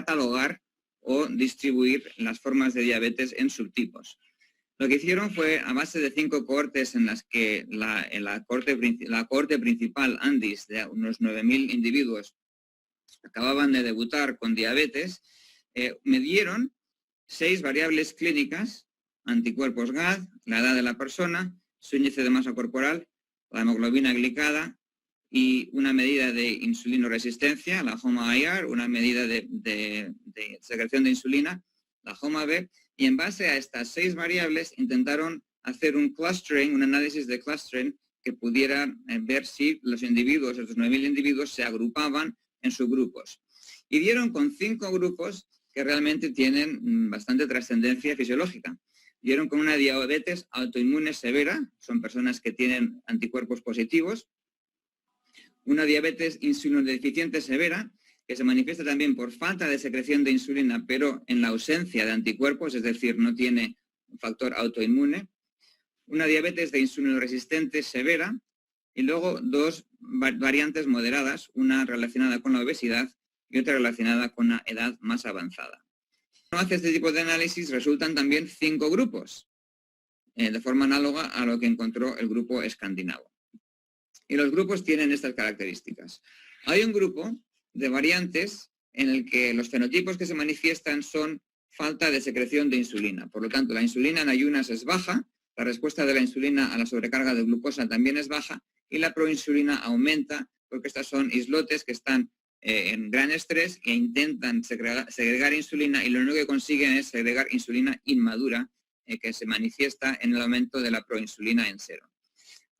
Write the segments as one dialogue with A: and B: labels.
A: catalogar o distribuir las formas de diabetes en subtipos. Lo que hicieron fue, a base de 5 cohortes en las que la cohorte principal, ANDIS, de unos 9.000 individuos, acababan de debutar con diabetes, midieron 6 variables clínicas: anticuerpos GAD, la edad de la persona, su índice de masa corporal, la hemoglobina glicada y una medida de insulinoresistencia, la HOMA-IR, una medida de secreción de insulina, la HOMA-B, y en base a estas 6 variables intentaron hacer un clustering, un análisis de clustering que pudiera ver si los individuos, estos 9.000 individuos, se agrupaban en subgrupos. Y dieron con 5 grupos que realmente tienen bastante trascendencia fisiológica. Dieron con una diabetes autoinmune severa, son personas que tienen anticuerpos positivos, una diabetes insulinodeficiente severa, que se manifiesta también por falta de secreción de insulina, pero en la ausencia de anticuerpos, es decir, no tiene un factor autoinmune, una diabetes de insulinoresistente severa, y luego 2 variantes moderadas, una relacionada con la obesidad y otra relacionada con una edad más avanzada. Cuando hace este tipo de análisis resultan también 5 grupos, de forma análoga a lo que encontró el grupo escandinavo. Y los grupos tienen estas características. Hay un grupo de variantes en el que los fenotipos que se manifiestan son falta de secreción de insulina. Por lo tanto, la insulina en ayunas es baja, la respuesta de la insulina a la sobrecarga de glucosa también es baja y la proinsulina aumenta porque estas son islotes que están en gran estrés e intentan segregar insulina y lo único que consiguen es segregar insulina inmadura que se manifiesta en el aumento de la proinsulina en sero.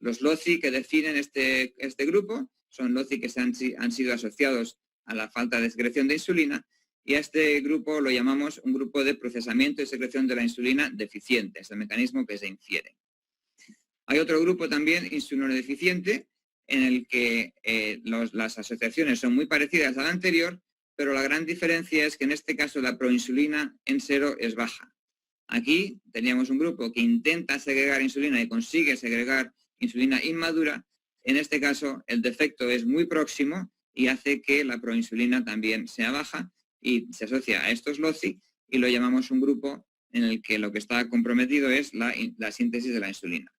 A: Los LOCI que definen este grupo son LOCI que han sido asociados a la falta de secreción de insulina y a este grupo lo llamamos un grupo de procesamiento y secreción de la insulina deficiente, es el mecanismo que se infiere. Hay otro grupo también insulinodeficiente en el que las asociaciones son muy parecidas a la anterior, pero la gran diferencia es que en este caso la proinsulina en sero es baja. Aquí teníamos un grupo que intenta segregar insulina y consigue segregar insulina inmadura. En este caso el defecto es muy próximo y hace que la proinsulina también sea baja y se asocia a estos LOCI y lo llamamos un grupo en el que lo que está comprometido es la síntesis de la insulina.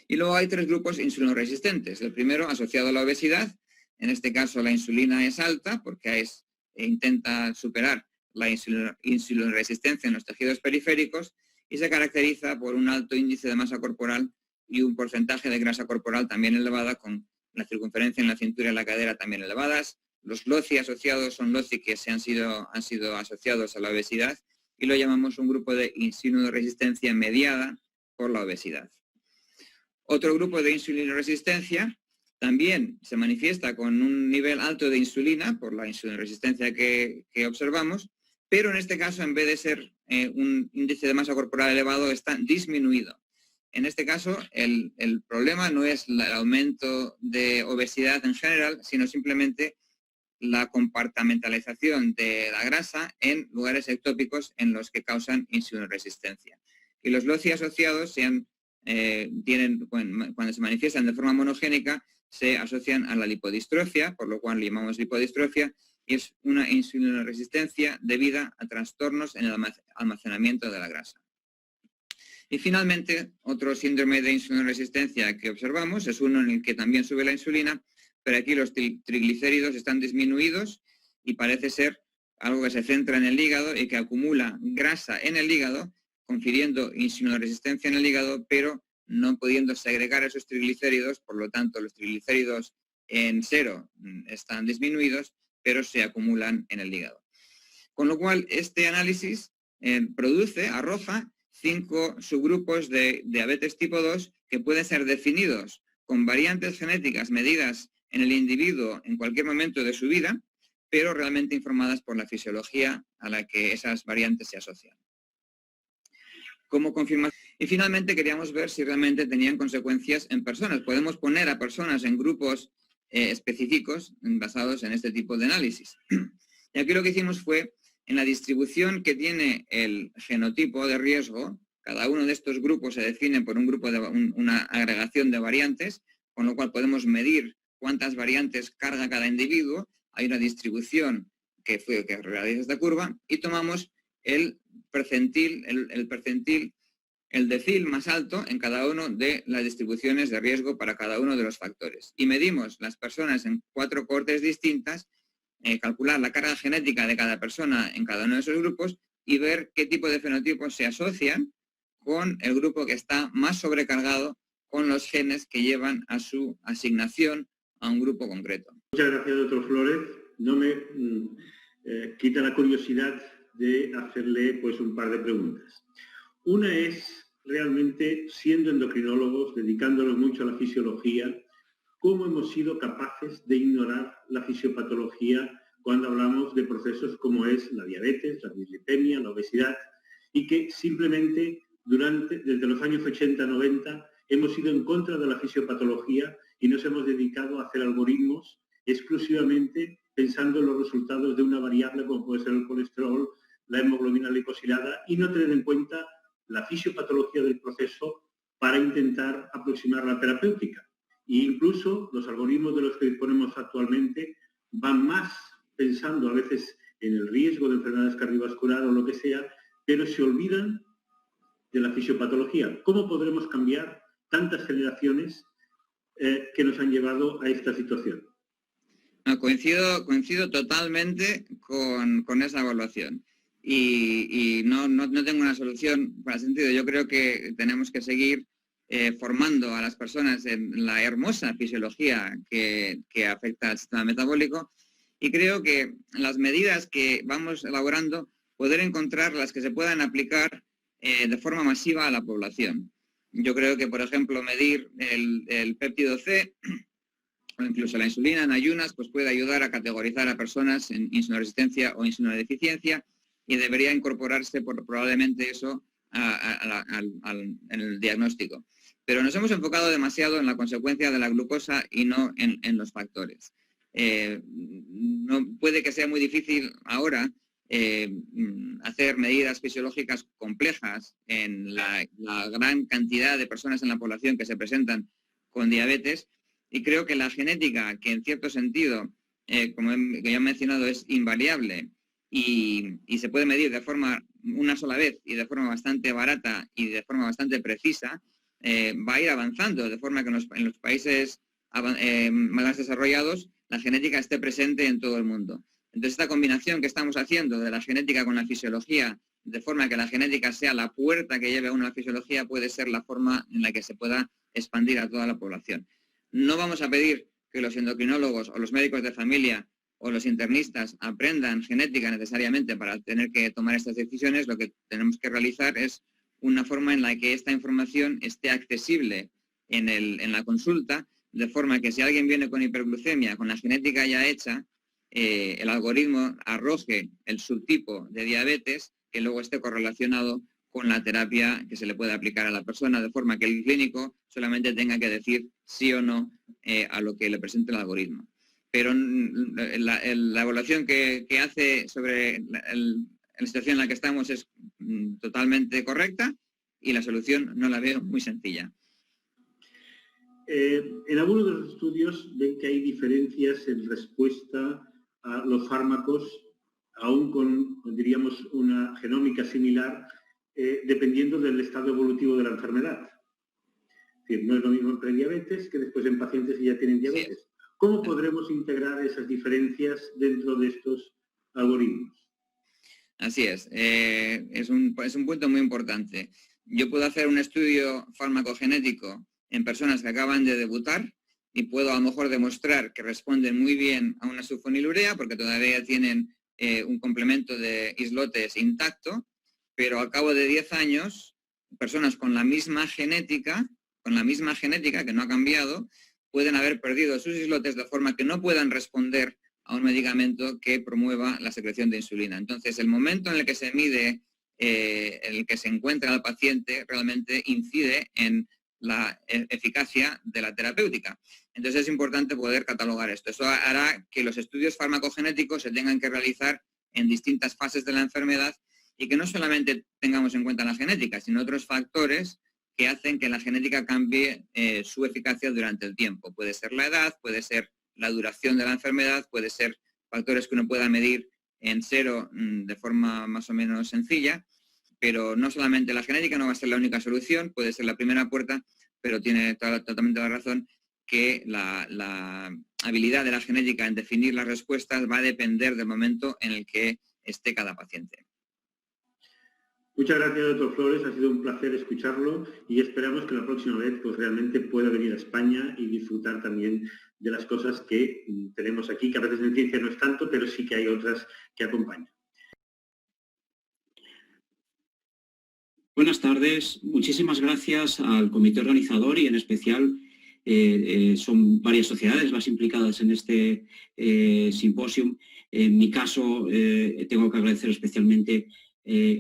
A: Y luego hay 3 grupos insulinoresistentes. El primero asociado a la obesidad, en este caso la insulina es alta porque intenta superar la insulinoresistencia en los tejidos periféricos y se caracteriza por un alto índice de masa corporal y un porcentaje de grasa corporal también elevada, con la circunferencia en la cintura y la cadera también elevadas. Los LOCI asociados son LOCI que han sido asociados a la obesidad y lo llamamos un grupo de insulinoresistencia mediada por la obesidad. Otro grupo de insulinoresistencia también se manifiesta con un nivel alto de insulina por la insulinoresistencia que observamos, pero en este caso, en vez de ser un índice de masa corporal elevado, está disminuido. En este caso, el problema no es el aumento de obesidad en general, sino simplemente la compartimentalización de la grasa en lugares ectópicos en los que causan insulinoresistencia. Y los LOCI asociados cuando se manifiestan de forma monogénica, se asocian a la lipodistrofia, por lo cual le llamamos lipodistrofia, y es una insulinoresistencia debida a trastornos en el almacenamiento de la grasa. Y finalmente, otro síndrome de insulinoresistencia que observamos es uno en el que también sube la insulina, pero aquí los triglicéridos están disminuidos y parece ser algo que se centra en el hígado y que acumula grasa en el hígado, confiriendo insulinoresistencia en el hígado, pero no pudiendo segregar esos triglicéridos. Por lo tanto, los triglicéridos en sero están disminuidos, pero se acumulan en el hígado. Con lo cual, este análisis arroja 5 subgrupos de diabetes tipo 2 que pueden ser definidos con variantes genéticas medidas en el individuo en cualquier momento de su vida, pero realmente informadas por la fisiología a la que esas variantes se asocian. Como confirmación. Y finalmente queríamos ver si realmente tenían consecuencias en personas. Podemos poner a personas en grupos específicos basados en este tipo de análisis. Y aquí lo que hicimos fue, en la distribución que tiene el genotipo de riesgo, cada uno de estos grupos se define por un grupo de una agregación de variantes, con lo cual podemos medir cuántas variantes carga cada individuo. Hay una distribución que realiza esta curva, y tomamos el percentil, el decil más alto en cada uno de las distribuciones de riesgo para cada uno de los factores. Y medimos las personas en 4 cohortes distintas, calcular la carga genética de cada persona en cada uno de esos grupos y ver qué tipo de fenotipos se asocian con el grupo que está más sobrecargado con los genes que llevan a su asignación a un grupo concreto.
B: Muchas gracias, doctor Flores. No me quita la curiosidad de hacerle pues un par de preguntas. Una es, realmente, siendo endocrinólogos, dedicándonos mucho a la fisiología, ¿cómo hemos sido capaces de ignorar la fisiopatología cuando hablamos de procesos como es la diabetes, la dislipemia, la obesidad, y que simplemente desde los años 80-90 hemos ido en contra de la fisiopatología y nos hemos dedicado a hacer algoritmos exclusivamente pensando en los resultados de una variable como puede ser el colesterol, la hemoglobina glicosilada, y no tener en cuenta la fisiopatología del proceso para intentar aproximar la terapéutica? E incluso los algoritmos de los que disponemos actualmente van más pensando a veces en el riesgo de enfermedades cardiovasculares o lo que sea, pero se olvidan de la fisiopatología. ¿Cómo podremos cambiar tantas generaciones que nos han llevado a esta situación?
A: No, coincido totalmente con esa evaluación. Y no tengo una solución para ese sentido. Yo creo que tenemos que seguir formando a las personas en la hermosa fisiología que afecta al sistema metabólico, y creo que las medidas que vamos elaborando, poder encontrar las que se puedan aplicar de forma masiva a la población. Yo creo que, por ejemplo, medir el péptido C o incluso la insulina en ayunas, pues puede ayudar a categorizar a personas en insulinoresistencia o insulinodeficiencia, y debería incorporarse probablemente eso en el diagnóstico. Pero nos hemos enfocado demasiado en la consecuencia de la glucosa y no en los factores. No, puede que sea muy difícil ahora hacer medidas fisiológicas complejas en la gran cantidad de personas en la población que se presentan con diabetes, y creo que la genética, que en cierto sentido, como ya he mencionado, es invariable y se puede medir de forma una sola vez y de forma bastante barata y de forma bastante precisa, va a ir avanzando, de forma que en los países más desarrollados la genética esté presente en todo el mundo. Entonces, esta combinación que estamos haciendo de la genética con la fisiología, de forma que la genética sea la puerta que lleve a una fisiología, puede ser la forma en la que se pueda expandir a toda la población. No vamos a pedir que los endocrinólogos o los médicos de familia o los internistas aprendan genética necesariamente para tener que tomar estas decisiones. Lo que tenemos que realizar es una forma en la que esta información esté accesible en la consulta, de forma que si alguien viene con hiperglucemia, con la genética ya hecha, el algoritmo arroje el subtipo de diabetes que luego esté correlacionado con la terapia que se le puede aplicar a la persona, de forma que el clínico solamente tenga que decir sí o no a lo que le presente el algoritmo. Pero la evaluación que hace sobre la situación en la que estamos es totalmente correcta, y la solución no la veo muy sencilla.
B: En algunos de los estudios ven que hay diferencias en respuesta a los fármacos, aún con, diríamos, una genómica similar, dependiendo del estado evolutivo de la enfermedad. Es decir, no es lo mismo en prediabetes que después en pacientes que ya tienen diabetes. Sí. ¿Cómo podremos integrar esas diferencias dentro de estos algoritmos?
A: Así es. Es un punto muy importante. Yo puedo hacer un estudio farmacogenético en personas que acaban de debutar y puedo a lo mejor demostrar que responden muy bien a una sulfonilurea porque todavía tienen un complemento de islotes intacto, pero al cabo de 10 años, personas con la misma genética que no ha cambiado, pueden haber perdido sus islotes de forma que no puedan responder a un medicamento que promueva la secreción de insulina. Entonces, el momento en el que se mide, en el que se encuentra el paciente, realmente incide en la eficacia de la terapéutica. Entonces, es importante poder catalogar esto. Eso hará que los estudios farmacogenéticos se tengan que realizar en distintas fases de la enfermedad y que no solamente tengamos en cuenta la genética, sino otros factores que hacen que la genética cambie su eficacia durante el tiempo. Puede ser la edad, puede ser la duración de la enfermedad, puede ser factores que uno pueda medir en sero de forma más o menos sencilla, pero no solamente la genética no va a ser la única solución, puede ser la primera puerta, pero tiene totalmente la razón que la habilidad de la genética en definir las respuestas va a depender del momento en el que esté cada paciente.
B: Muchas gracias, doctor Flores. Ha sido un placer escucharlo y esperamos que la próxima vez pues, realmente pueda venir a España y disfrutar también de las cosas que tenemos aquí, que a veces en ciencia no es tanto, pero sí que hay otras que acompañan.
C: Buenas tardes. Muchísimas gracias al comité organizador y en especial son varias sociedades las implicadas en este simposium. En mi caso, tengo que agradecer especialmente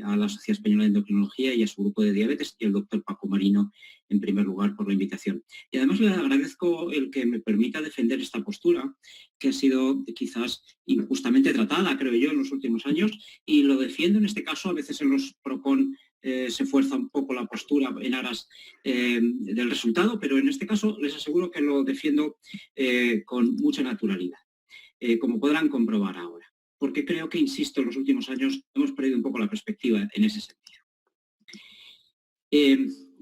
C: a la Sociedad Española de Endocrinología y a su grupo de diabetes y al doctor Paco Marino, en primer lugar, por la invitación. Y además le agradezco el que me permita defender esta postura, que ha sido quizás injustamente tratada, creo yo, en los últimos años, y lo defiendo en este caso, a veces en los PROCON se fuerza un poco la postura en aras del resultado, pero en este caso les aseguro que lo defiendo con mucha naturalidad, como podrán comprobar ahora, porque creo que, insisto, en los últimos años hemos perdido un poco la perspectiva en ese sentido.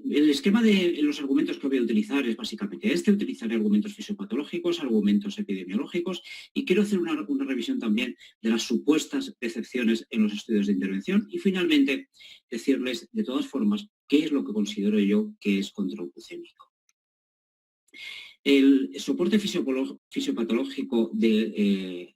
C: El esquema de los argumentos que voy a utilizar es básicamente este: utilizaré argumentos fisiopatológicos, argumentos epidemiológicos, y quiero hacer una revisión también de las supuestas decepciones en los estudios de intervención y finalmente decirles, de todas formas, qué es lo que considero yo que es control glucémico. El soporte fisiopatológico del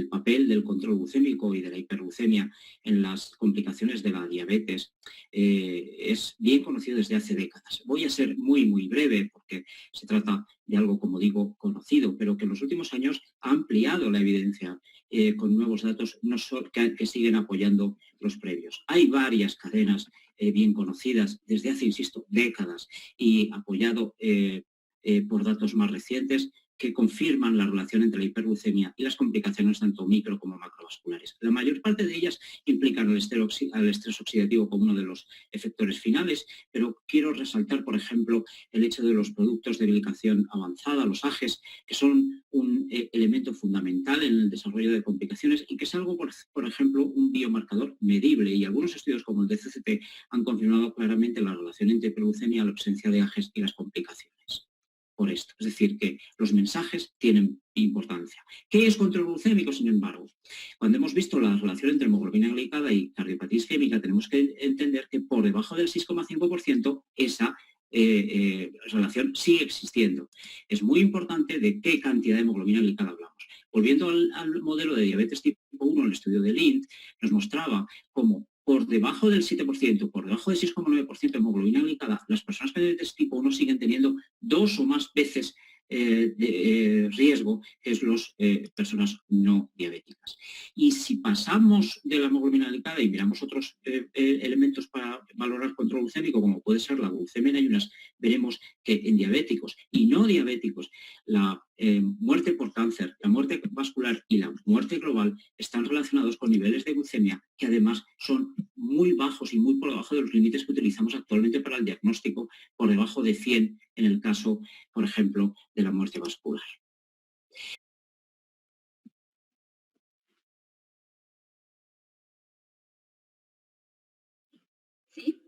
C: papel del control glucémico y de la hiperglucemia en las complicaciones de la diabetes es bien conocido desde hace décadas. Voy a ser muy breve porque se trata de algo, como digo, conocido, pero que en los últimos años ha ampliado la evidencia con nuevos datos que siguen apoyando los previos. Hay varias cadenas bien conocidas desde hace, insisto, décadas y apoyado por datos más recientes que confirman la relación entre la hiperglucemia y las complicaciones tanto micro como macrovasculares. La mayor parte de ellas implican al estrés oxidativo como uno de los efectores finales, pero quiero resaltar, por ejemplo, el hecho de los productos de glicación avanzada, los AGEs, que son un elemento fundamental en el desarrollo de complicaciones y que es algo, por ejemplo, un biomarcador medible, y algunos estudios como el de CCT han confirmado claramente la relación entre hiperglucemia, la ausencia de AGEs y las complicaciones. Por esto, es decir, que los mensajes tienen importancia. ¿Qué es control glucémico, sin embargo? Cuando hemos visto la relación entre hemoglobina glicada y cardiopatía isquémica, tenemos que entender que por debajo del 6,5% esa relación sigue existiendo. Es muy importante de qué cantidad de hemoglobina glicada hablamos. Volviendo al modelo de diabetes tipo 1, el estudio de Lind nos mostraba cómo por debajo del 7%, por debajo del 6,9% de hemoglobina glicada, las personas con diabetes tipo 1 siguen teniendo 2 o más veces de riesgo que es las personas no diabéticas. Y si pasamos de la hemoglobina glicada y miramos otros elementos para valorar control glucémico, como puede ser la glucemia en ayunas, veremos que en diabéticos y no diabéticos la muerte por cáncer, la muerte vascular y la muerte global están relacionados con niveles de glucemia que además son muy bajos y muy por debajo de los límites que utilizamos actualmente para el diagnóstico, por debajo de 100 en el caso, por ejemplo, de la muerte vascular.
D: Sí,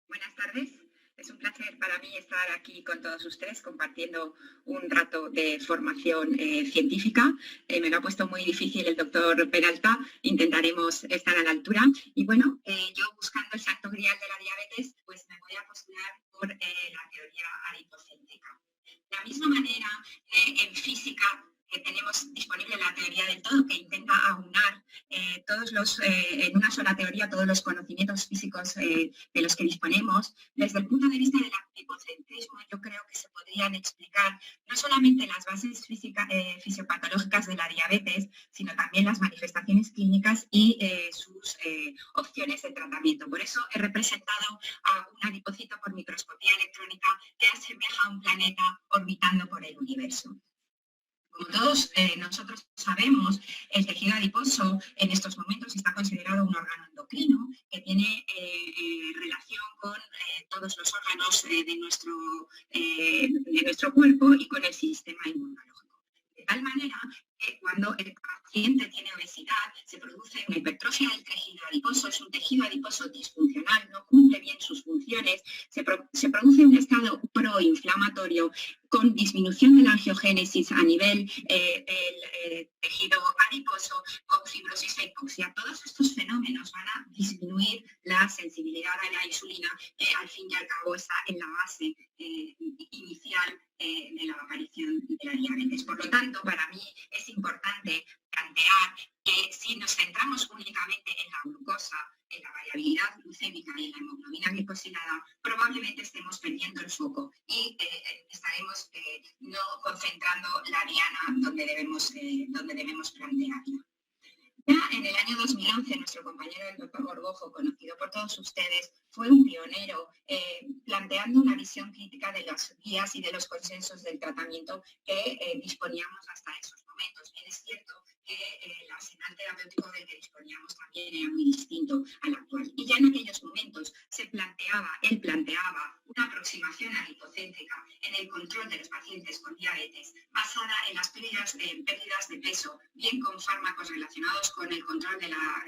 D: buenas tardes. Es un placer para mí estar aquí con todos ustedes compartiendo un rato de formación científica. Me lo ha puesto muy difícil el doctor Peralta. Intentaremos estar a la altura. Y bueno, yo buscando el santo grial de la diabetes, pues me voy a postular por la teoría adipocéntrica. De la misma manera, en física, que tenemos disponible la teoría del todo, que intenta aunar en una sola teoría todos los conocimientos físicos de los que disponemos. Desde el punto de vista del adipocentrismo, yo creo que se podrían explicar no solamente las bases fisiopatológicas de la diabetes, sino también las manifestaciones clínicas y sus opciones de tratamiento. Por eso he representado a un adipocito por microscopía electrónica que asemeja a un planeta orbitando por el universo. Como todos nosotros sabemos, el tejido adiposo en estos momentos está considerado un órgano endocrino que tiene relación con todos los órganos de nuestro cuerpo y con el sistema inmunológico. De tal manera que cuando el paciente tiene obesidad, se produce una hipertrofia del tejido adiposo, es un tejido adiposo disfuncional, no cumple bien sus funciones, se produce un estado proinflamatorio con disminución de la angiogénesis a nivel del tejido adiposo, con fibrosis e hipoxia. Todos estos fenómenos van a disminuir la sensibilidad a la insulina, que al fin y al cabo está en la base inicial de la aparición de la diabetes. Por lo tanto, para mí es importante plantear que si nos centramos únicamente en la glucosa, en la variabilidad glucémica y en la hemoglobina glicosilada, probablemente estemos perdiendo el foco y estaremos no concentrando la diana donde debemos plantearla. Ya en el año 2011, nuestro compañero el doctor Gorgojo, conocido por todos ustedes, fue un pionero planteando una visión crítica de las guías y de los consensos del tratamiento que disponíamos hasta esos momentos. Bien, es cierto que el arsenal terapéutico del que disponíamos también era muy distinto al actual. Y ya en aquellos momentos él planteaba una aproximación adipocéntrica en el control de los pacientes con diabetes basada en las pérdidas de peso, bien con fármacos relacionados con el control de la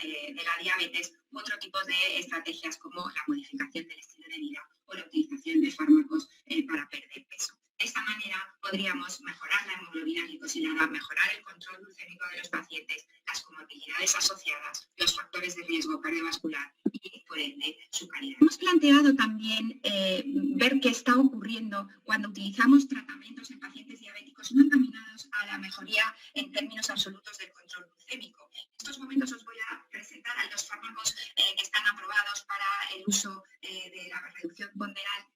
D: diabetes u otro tipo de estrategias como la modificación del estilo de vida o la utilización de fármacos para perder peso. De esta manera podríamos mejorar la hemoglobina glicosilada, mejorar el control glucémico de los pacientes, las comorbilidades asociadas, los factores de riesgo cardiovascular y, por ende, su calidad. Hemos planteado también ver qué está ocurriendo cuando utilizamos tratamientos en pacientes diabéticos no encaminados a la mejoría en términos absolutos del control glucémico. En estos momentos os voy a presentar a los fármacos que están aprobados para el uso de la reducción ponderal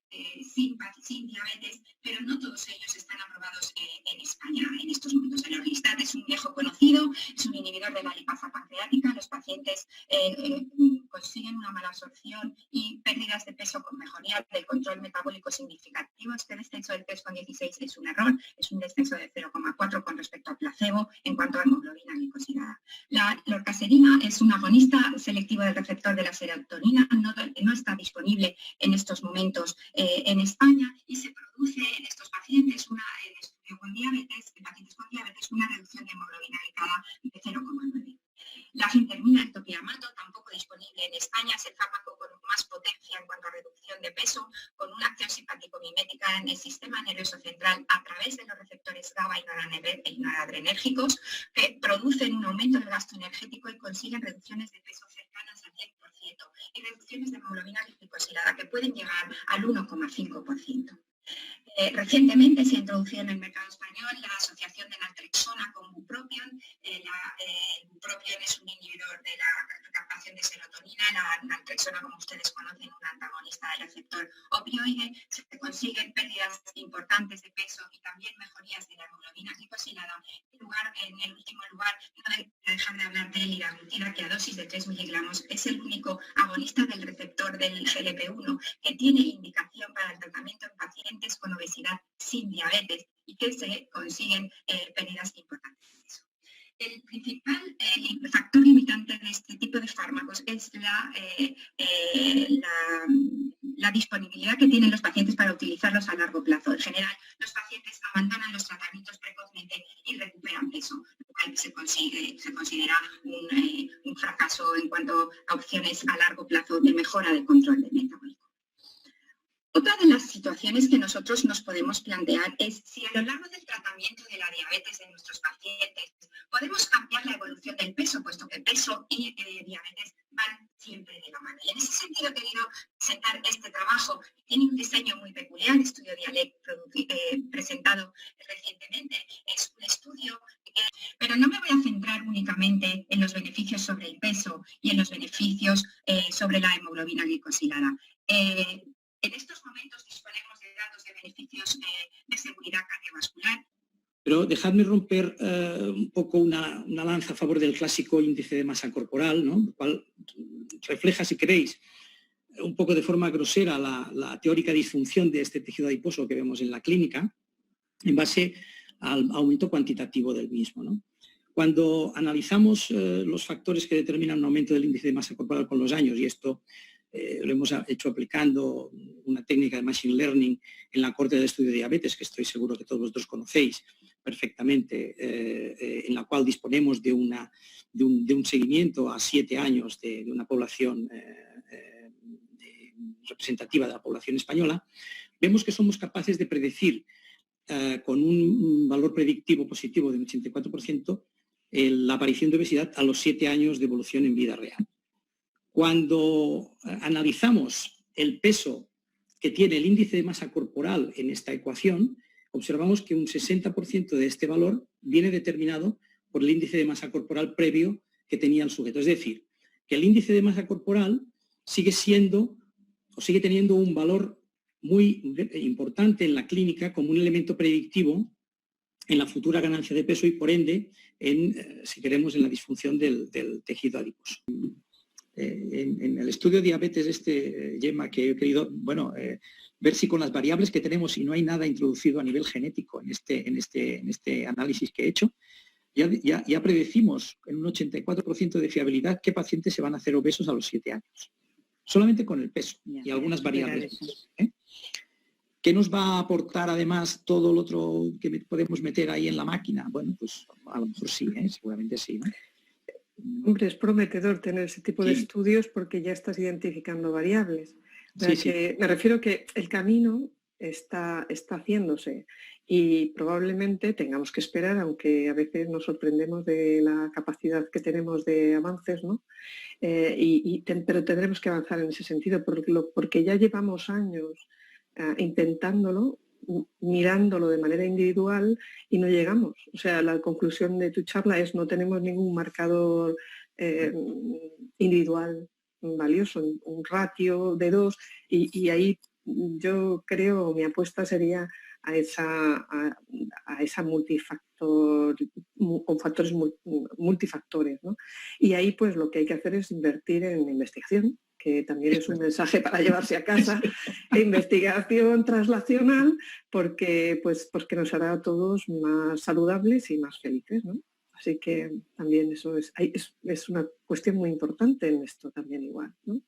D: sin diabetes, pero no todos ellos están aprobados en España en estos momentos. El orlistat es un viejo conocido, es un inhibidor de la lipasa pancreática. Los pacientes consiguen una mala absorción y pérdidas de peso con mejoría del control metabólico significativo. Este descenso del 3,16 es un error, es un descenso de 0,4 con respecto a placebo en cuanto a hemoglobina glicosilada. La lorcaserina es un agonista selectivo del receptor de la serotonina, no está disponible en estos momentos en España y se produce en estos pacientes en pacientes con diabetes, una reducción de hemoglobina glicada de 0,9. La fentermina, el topiamato, tampoco disponible en España, es el fármaco con más potencia en cuanto a reducción de peso, con una acción simpático-mimética en el sistema nervioso central a través de los receptores GABA y noradrenérgicos, que producen un aumento del gasto energético y consiguen reducciones de peso cercanas al 10% y reducciones de hemoglobina glicosilada que pueden llegar al 1,5%. Recientemente se ha introducido en el mercado español la asociación de naltrexona con bupropion. El bupropion es un inhibidor de la captación de serotonina. La naltrexona, como ustedes conocen, un antagonista del receptor opioide. Se consiguen pérdidas importantes de peso y también mejorías de la hemoglobina glicosilada. En el último lugar, no hay que dejar de hablar de liraglutida, que a dosis de 3 miligramos es el único agonista del receptor del GLP-1 que tiene indicación para el tratamiento en pacientes con obesidad sin diabetes y que se consiguen pérdidas importantes de peso. El principal factor limitante de este tipo de fármacos es la disponibilidad que tienen los pacientes para utilizarlos a largo plazo. En general, los pacientes abandonan los tratamientos precozmente y recuperan peso, lo cual se considera un fracaso en cuanto a opciones a largo plazo de mejora del control del metabólico. Otra de las situaciones que nosotros nos podemos plantear es si a lo largo del tratamiento de la diabetes de nuestros pacientes podemos cambiar la evolución del peso, puesto que peso y diabetes van siempre de la mano. Y en ese sentido he querido presentar este trabajo. Tiene un diseño muy peculiar, estudio Dialect presentado recientemente. Es un estudio pero no me voy a centrar únicamente en los beneficios sobre el peso y en los beneficios sobre la hemoglobina glicosilada. En estos momentos disponemos de datos de beneficios de seguridad cardiovascular.
E: Pero dejadme romper un poco una lanza a favor del clásico índice de masa corporal, ¿no? El cual refleja, si queréis, un poco de forma grosera la teórica disfunción de este tejido adiposo que vemos en la clínica en base al aumento cuantitativo del mismo, ¿no? Cuando analizamos los factores que determinan un aumento del índice de masa corporal con los años, y esto lo hemos hecho aplicando una técnica de Machine Learning en la corte de estudio de diabetes, que estoy seguro que todos vosotros conocéis, perfectamente, en la cual disponemos de un seguimiento a 7 años de una población representativa de la población española, vemos que somos capaces de predecir con un valor predictivo positivo de un 84% la aparición de obesidad a los 7 años de evolución en vida real. Cuando analizamos el peso que tiene el índice de masa corporal en esta ecuación, observamos que un 60% de este valor viene determinado por el índice de masa corporal previo que tenía el sujeto. Es decir, que el índice de masa corporal sigue siendo o sigue teniendo un valor muy importante en la clínica como un elemento predictivo en la futura ganancia de peso y por ende, si queremos, en la disfunción del tejido adiposo. En el estudio de diabetes Gemma, que he querido, ver si con las variables que tenemos, y no hay nada introducido a nivel genético en este análisis que he hecho, ya predecimos en un 84% de fiabilidad qué pacientes se van a hacer obesos a los 7 años. Solamente con el peso y algunas variables. ¿Qué nos va a aportar además todo lo otro que podemos meter ahí en la máquina? Bueno, pues a lo mejor sí, seguramente sí, ¿no?
F: Hombre, es prometedor tener ese tipo de estudios porque ya estás identificando variables. O sea, me refiero que el camino está haciéndose y probablemente tengamos que esperar, aunque a veces nos sorprendemos de la capacidad que tenemos de avances, ¿no? Pero tendremos que avanzar en ese sentido porque ya llevamos años intentándolo, mirándolo de manera individual y no llegamos. O sea, la conclusión de tu charla es no tenemos ningún marcador individual valioso, un ratio de 2 y ahí yo creo, mi apuesta sería a esa multifactor, con factores multifactores, ¿no? Y ahí pues lo que hay que hacer es invertir en investigación, que también es un mensaje para llevarse a casa, investigación translacional, porque nos hará a todos más saludables y más felices, ¿no? Así que también eso es una cuestión muy importante en esto también igual, ¿no?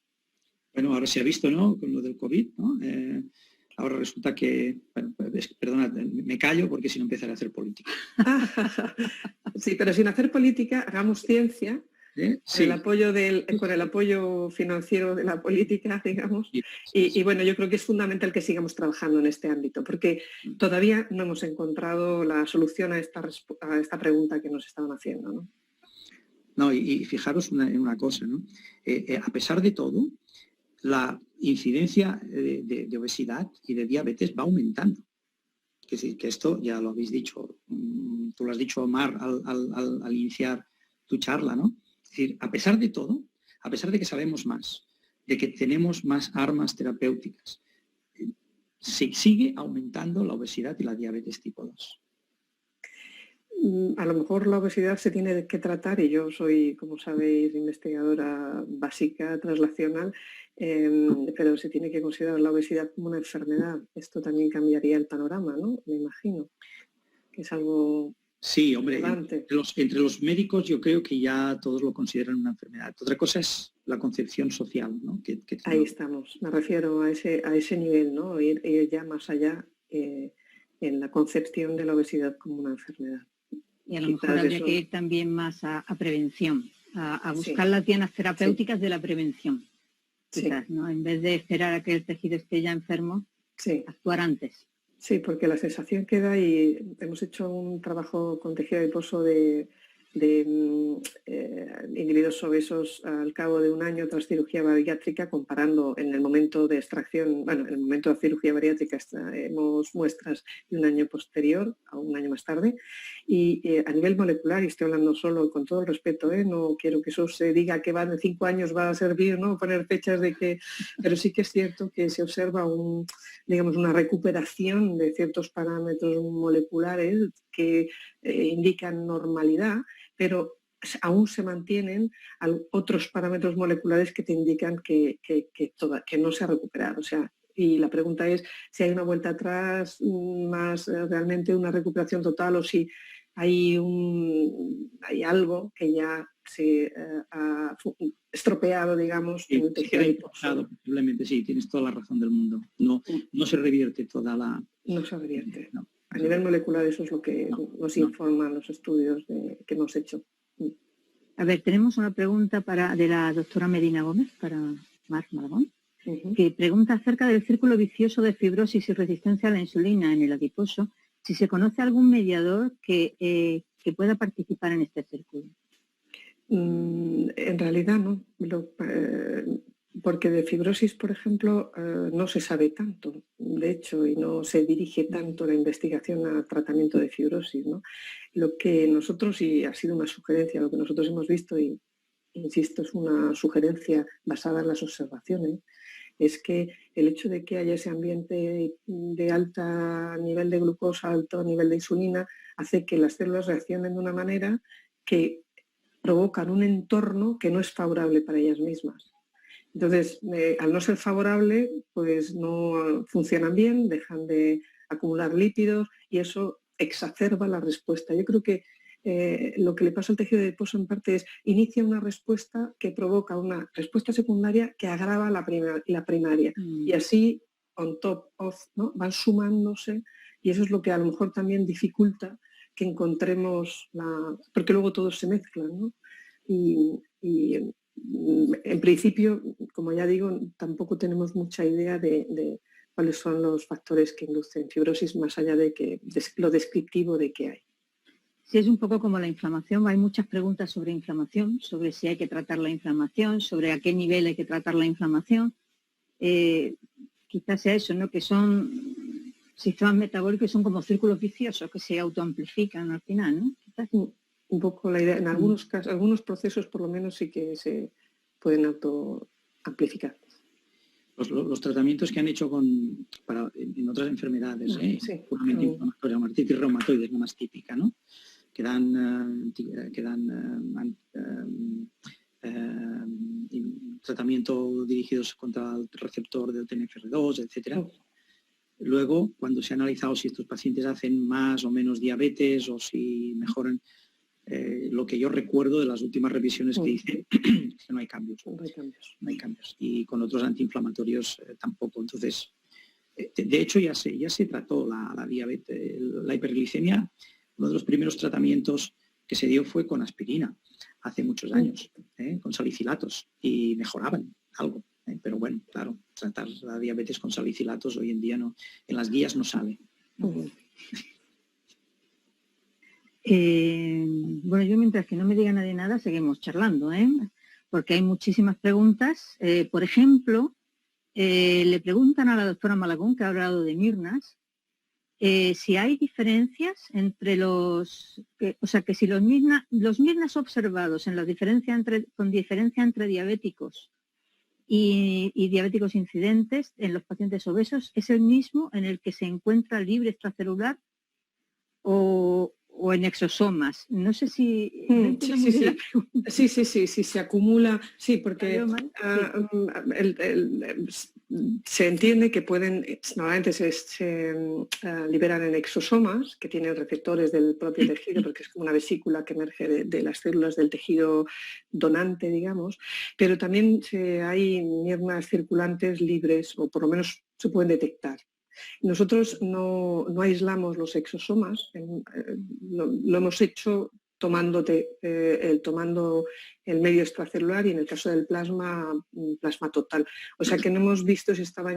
E: Bueno, ahora se ha visto, ¿no?, con lo del COVID, ¿no? Ahora resulta que, perdona, me callo porque si no empezaré a hacer política.
F: Sí, pero sin hacer política, hagamos ciencia, sí. Con el apoyo financiero de la política, digamos, y bueno, yo creo que es fundamental que sigamos trabajando en este ámbito, porque todavía no hemos encontrado la solución a esta pregunta que nos estaban haciendo, ¿no?
E: No, y fijaros en una cosa, ¿no? A pesar de todo, la incidencia de obesidad y de diabetes va aumentando. Es decir, que esto ya lo habéis dicho, tú lo has dicho, Omar, al iniciar tu charla, ¿no? Es decir, a pesar de todo, a pesar de que sabemos más, de que tenemos más armas terapéuticas, sigue aumentando la obesidad y la diabetes tipo 2.
F: A lo mejor la obesidad se tiene que tratar, y yo soy, como sabéis, investigadora básica translacional, pero se tiene que considerar la obesidad como una enfermedad. Esto también cambiaría el panorama, ¿no? Me imagino que es algo...
E: Sí, hombre, entre los médicos yo creo que ya todos lo consideran una enfermedad. Otra cosa es la concepción social, ¿no?
F: Ahí estamos, me refiero a ese nivel, ¿no? Ir ya más allá en la concepción de la obesidad como una enfermedad.
G: Y a lo mejor habría que ir también más a prevención, a buscar las dianas terapéuticas de la prevención. Quizás, ¿no? En vez de esperar a que el tejido esté ya enfermo, actuar antes.
F: Sí, porque la sensación que da, y hemos hecho un trabajo con tejido adiposo de individuos obesos al cabo de un año tras cirugía bariátrica, comparando en el momento de extracción, bueno, en el momento de cirugía bariátrica tenemos muestras de un año posterior a un año más tarde, y a nivel molecular, y estoy hablando solo con todo el respeto, no quiero que eso se diga que en 5 años va a servir, ¿no?, poner fechas de que, pero sí que es cierto que se observa una recuperación de ciertos parámetros moleculares que indican normalidad, pero aún se mantienen otros parámetros moleculares que te indican que no se ha recuperado. O sea, y la pregunta es si hay una vuelta atrás, más realmente una recuperación total, o si hay algo que ya se ha estropeado, digamos, en el tejido adiposo.
E: Posiblemente, sí, tienes toda la razón del mundo. No se revierte toda la...
F: No se revierte.
E: No.
F: A nivel molecular eso es lo que nos informan los estudios que hemos hecho.
G: A ver, tenemos una pregunta de la doctora Medina Gómez para Marc Malagón, que pregunta acerca del círculo vicioso de fibrosis y resistencia a la insulina en el adiposo, si se conoce algún mediador que pueda participar en este círculo.
F: En realidad no, porque de fibrosis, por ejemplo, no se sabe tanto, de hecho, y no se dirige tanto la investigación al tratamiento de fibrosis, ¿no? Lo que nosotros, y ha sido una sugerencia, lo que nosotros hemos visto, y insisto, es una sugerencia basada en las observaciones, es que el hecho de que haya ese ambiente de alto nivel de glucosa, alto nivel de insulina, hace que las células reaccionen de una manera que provocan un entorno que no es favorable para ellas mismas. Entonces, al no ser favorable, pues no funcionan bien, dejan de acumular lípidos y eso exacerba la respuesta. Yo creo que lo que le pasa al tejido adiposo en parte es inicia una respuesta que provoca una respuesta secundaria que agrava la primaria. Y así, on top of, ¿no? Van sumándose y eso es lo que a lo mejor también dificulta que encontremos porque luego todos se mezclan, ¿no? Y en principio, como ya digo, tampoco tenemos mucha idea de cuáles son los factores que inducen fibrosis más allá de lo descriptivo de que hay.
G: Sí, es un poco como la inflamación. Hay muchas preguntas sobre inflamación, sobre si hay que tratar la inflamación, sobre a qué nivel hay que tratar la inflamación. Quizás sea eso, ¿no? Que son sistemas metabólicos, son como círculos viciosos que se autoamplifican al final, ¿no? Quizás.
F: Un poco la idea. En algunos casos, algunos procesos por lo menos sí que se pueden autoamplificar.
E: Los tratamientos que han hecho en otras enfermedades, puramente inflamatorias, como artritis reumatoide, es la más típica, ¿no? Que dan tratamiento dirigidos contra el receptor del TNFR2, etc. Luego, cuando se ha analizado si estos pacientes hacen más o menos diabetes o si mejoran, lo que yo recuerdo de las últimas revisiones que hice es que no hay cambios. No hay cambios. Y con otros antiinflamatorios tampoco. Entonces, de hecho ya se trató la diabetes, la hiperglicemia. Uno de los primeros tratamientos que se dio fue con aspirina, hace muchos años, con salicilatos, y mejoraban algo. Pero bueno, claro, tratar la diabetes con salicilatos hoy en día no, en las guías no sale.
G: Bueno, yo mientras que no me diga nadie nada, seguimos charlando, porque hay muchísimas preguntas. Por ejemplo, le preguntan a la doctora Malagón, que ha hablado de mirnas, si hay diferencias entre que si los mirnas observados en la con diferencia entre diabéticos y diabéticos incidentes en los pacientes obesos, ¿es el mismo en el que se encuentra libre extracelular o en exosomas? No sé si...
F: Sí, se acumula, sí, porque se entiende que normalmente se liberan en exosomas, que tienen receptores del propio tejido, porque es como una vesícula que emerge de las células del tejido donante, digamos, pero también hay mirnas circulantes libres, o por lo menos se pueden detectar. Nosotros no aislamos los exosomas, lo hemos hecho tomando el medio extracelular y en el caso del plasma total. O sea que no hemos visto si estaba